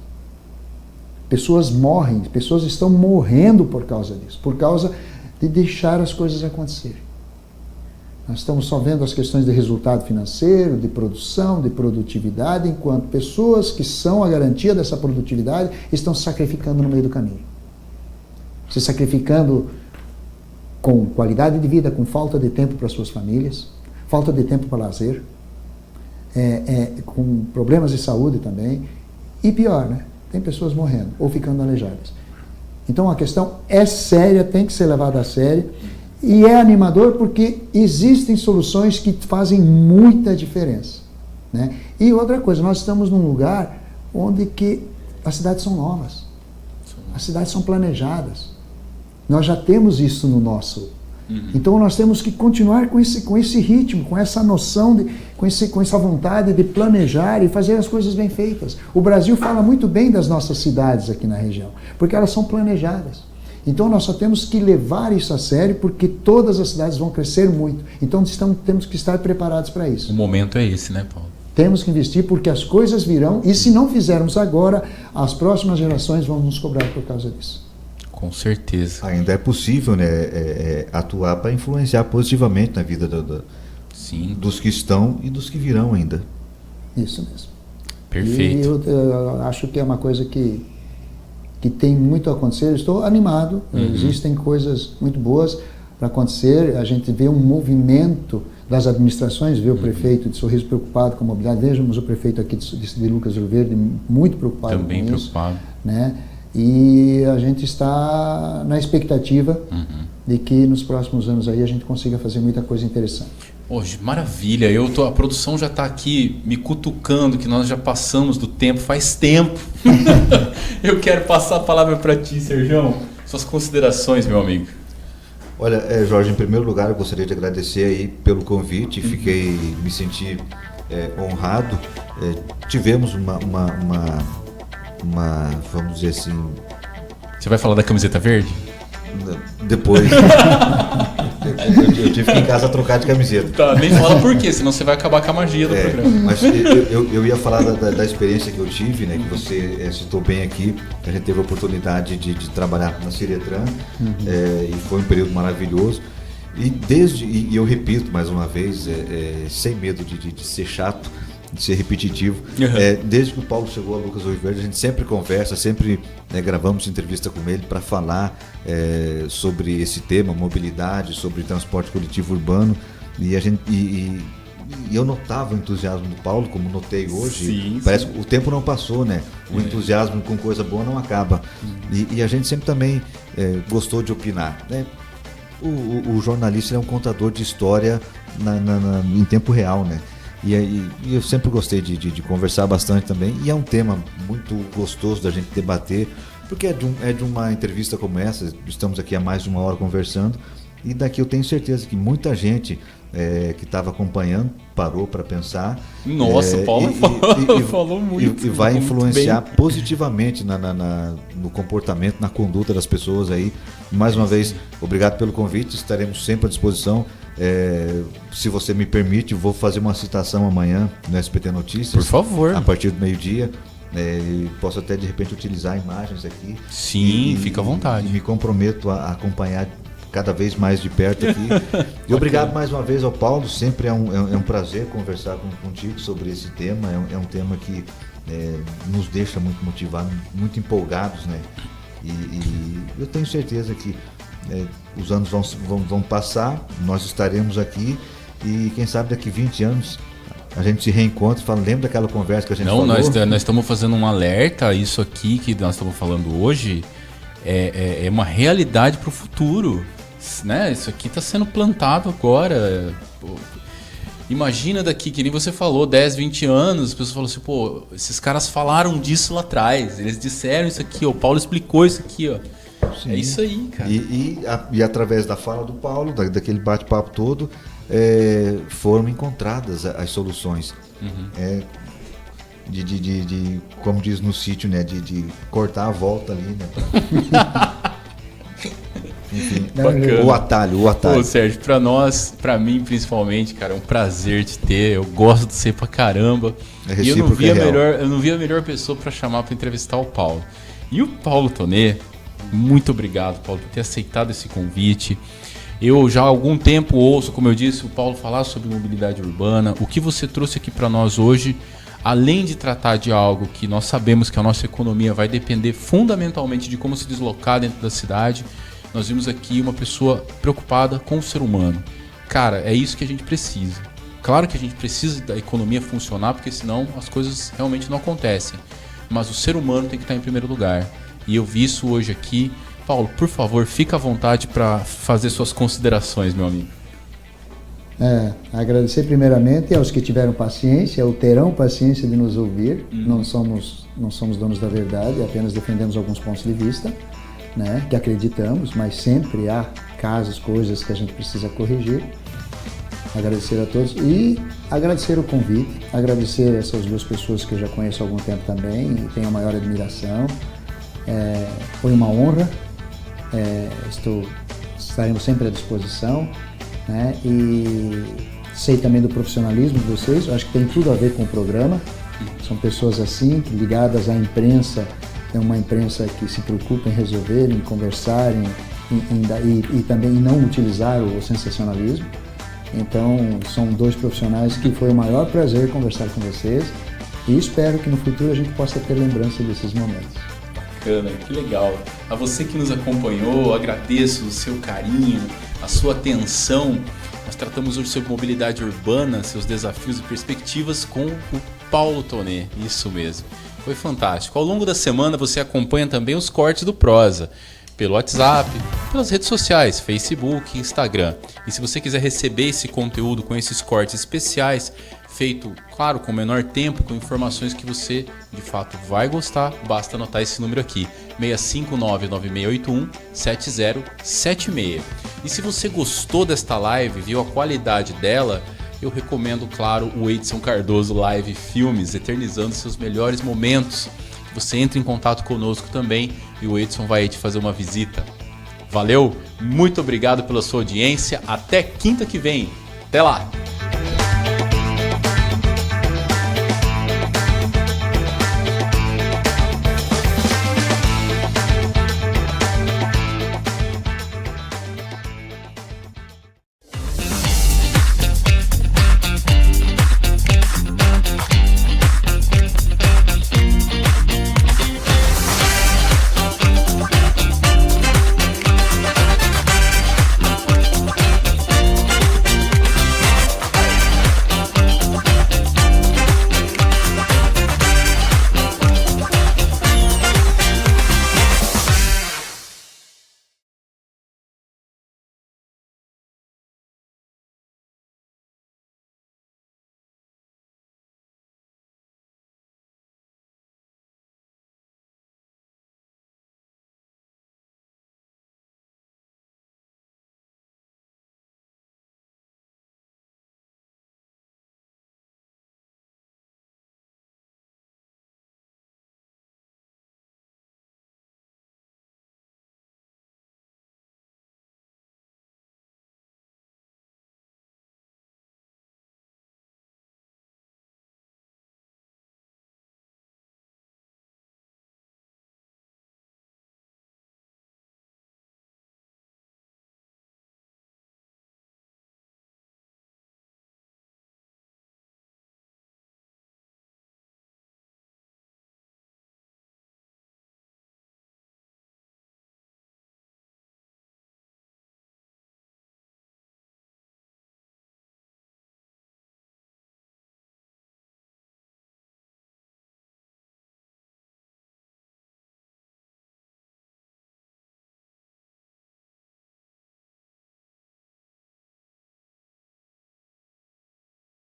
Pessoas morrem, pessoas estão morrendo por causa disso, por causa de deixar as coisas acontecerem. Nós estamos só vendo as questões de resultado financeiro, de produção, de produtividade, enquanto pessoas que são a garantia dessa produtividade estão se sacrificando no meio do caminho. Se sacrificando com qualidade de vida, com falta de tempo para suas famílias, falta de tempo para lazer, com problemas de saúde também, e pior, né? Tem pessoas morrendo ou ficando aleijadas. Então a questão é séria, tem que ser levada a sério, e é animador porque existem soluções que fazem muita diferença, né? E outra coisa, nós estamos num lugar onde que as cidades são novas, as cidades são planejadas. Nós já temos isso no nosso. Então nós temos que continuar com esse ritmo, com essa noção, com essa vontade de planejar e fazer as coisas bem feitas. O Brasil fala muito bem das nossas cidades aqui na região, porque elas são planejadas. Então nós só temos que levar isso a sério, porque todas as cidades vão crescer muito. Então temos que estar preparados para isso. O momento é esse, né, Paulo? Temos que investir porque as coisas virão, e se não fizermos agora, as próximas gerações vão nos cobrar por causa disso. Com certeza. Ainda é possível, né, atuar para influenciar positivamente na vida Sim. dos que estão e dos que virão ainda. Isso mesmo. Perfeito. E eu acho que é uma coisa que tem muito a acontecer. Eu estou animado, existem coisas muito boas para acontecer. A gente vê um movimento das administrações, vê o prefeito de Sorriso preocupado com a mobilidade, vejamos o prefeito aqui de Lucas do Rio Verde muito preocupado Também com preocupado. isso, né? E a gente está na expectativa de que nos próximos anos aí a gente consiga fazer muita coisa interessante. Hoje, maravilha. A produção já está aqui me cutucando que nós já passamos do tempo, faz tempo. Eu quero passar a palavra para ti, Serjão. Suas considerações, meu amigo. Olha, Jorge, em primeiro lugar eu gostaria de agradecer aí pelo convite, me senti honrado. Tivemos uma, vamos dizer assim... Você vai falar da camiseta verde? Depois. eu tive que ir em casa trocar de camiseta. Tá, nem fala por quê, senão você vai acabar com a magia do programa. Mas eu ia falar da experiência que eu tive, né, que você citou bem aqui, que a gente teve a oportunidade de trabalhar na Ciretran, e foi um período maravilhoso. E eu repito mais uma vez, sem medo de ser chato, de ser repetitivo, desde que o Paulo chegou a Lucas do Rio Verde, a gente sempre conversa, sempre gravamos entrevista com ele para falar sobre esse tema, mobilidade, sobre transporte coletivo urbano, e eu notava o entusiasmo do Paulo, como notei hoje. Sim, parece que o tempo não passou, né? O entusiasmo com coisa boa não acaba. E a gente sempre também gostou de opinar, né? O jornalista é um contador de história em tempo real, né? E eu sempre gostei de conversar bastante também, e é um tema muito gostoso da gente debater, porque é de uma entrevista como essa, estamos aqui há mais de uma hora conversando, e daqui eu tenho certeza que muita gente que estava acompanhando parou para pensar. Nossa, Paulo falou muito. E vai influenciar bem. Positivamente no comportamento, na conduta das pessoas aí. Mais uma vez, obrigado pelo convite, estaremos sempre à disposição. Se você me permite, vou fazer uma citação amanhã no SBT Notícias. Por favor. A partir do meio-dia. Posso até de repente utilizar imagens aqui. Sim, fica à vontade. E me comprometo a acompanhar cada vez mais de perto aqui. E obrigado mais uma vez ao Paulo, sempre é um prazer conversar contigo sobre esse tema, é um tema que nos deixa muito motivados, muito empolgados, né? E eu tenho certeza que os anos vão passar, nós estaremos aqui, e quem sabe daqui 20 anos a gente se reencontra e fala, lembra daquela conversa que a gente falou? Não, nós estamos fazendo um alerta, isso aqui que nós estamos falando hoje é uma realidade para o futuro, né? Isso aqui está sendo plantado agora. Imagina daqui, que nem você falou, 10, 20 anos, as pessoas falam assim, pô, esses caras falaram disso lá atrás, eles disseram isso aqui, ó, o Paulo explicou isso aqui, ó. Sim. É isso aí, cara. E através da fala do Paulo, daquele bate-papo todo, foram encontradas as soluções. Como diz no sítio, né? De cortar a volta ali, né? Enfim, bacana. O atalho. Pô, Sérgio, pra mim principalmente, cara, é um prazer te ter. Eu gosto de você pra caramba. E eu não vi a melhor pessoa pra chamar pra entrevistar o Paulo. E o Paulo Tonet, muito obrigado, Paulo, por ter aceitado esse convite. Eu já há algum tempo ouço, como eu disse, o Paulo falar sobre mobilidade urbana. O que você trouxe aqui para nós hoje, além de tratar de algo que nós sabemos que a nossa economia vai depender fundamentalmente de como se deslocar dentro da cidade, nós vimos aqui uma pessoa preocupada com o ser humano. Cara, é isso que a gente precisa. Claro que a gente precisa da economia funcionar, porque senão as coisas realmente não acontecem. Mas o ser humano tem que estar em primeiro lugar. E eu vi isso hoje aqui. Paulo, por favor, fica à vontade para fazer suas considerações, meu amigo. Agradecer primeiramente aos que tiveram paciência, ou terão paciência de nos ouvir. Não somos donos da verdade, apenas defendemos alguns pontos de vista, né, que acreditamos, mas sempre há casos, coisas que a gente precisa corrigir. Agradecer a todos e agradecer o convite, agradecer essas duas pessoas que eu já conheço há algum tempo também e tenho a maior admiração. Foi uma honra. Estaremos sempre à disposição, né? E sei também do profissionalismo de vocês, eu acho que tem tudo a ver com o programa. São pessoas assim, ligadas à imprensa, é uma imprensa que se preocupa em resolver, em conversar e também em não utilizar o sensacionalismo. Então, são dois profissionais que foi o maior prazer conversar com vocês e espero que no futuro a gente possa ter lembrança desses momentos. Bacana, que legal. A você que nos acompanhou, agradeço o seu carinho, a sua atenção. Nós tratamos hoje sobre mobilidade urbana, seus desafios e perspectivas com o Paulo Toné, isso mesmo. Foi fantástico. Ao longo da semana você acompanha também os cortes do Prosa, pelo WhatsApp, pelas redes sociais, Facebook, Instagram. E se você quiser receber esse conteúdo com esses cortes especiais, feito, claro, com menor tempo, com informações que você, de fato, vai gostar, basta anotar esse número aqui, 65996817076. E se você gostou desta live, viu a qualidade dela, eu recomendo, claro, o Edson Cardoso Live Filmes, eternizando seus melhores momentos. Você entra em contato conosco também e o Edson vai te fazer uma visita. Valeu, muito obrigado pela sua audiência, até quinta que vem. Até lá!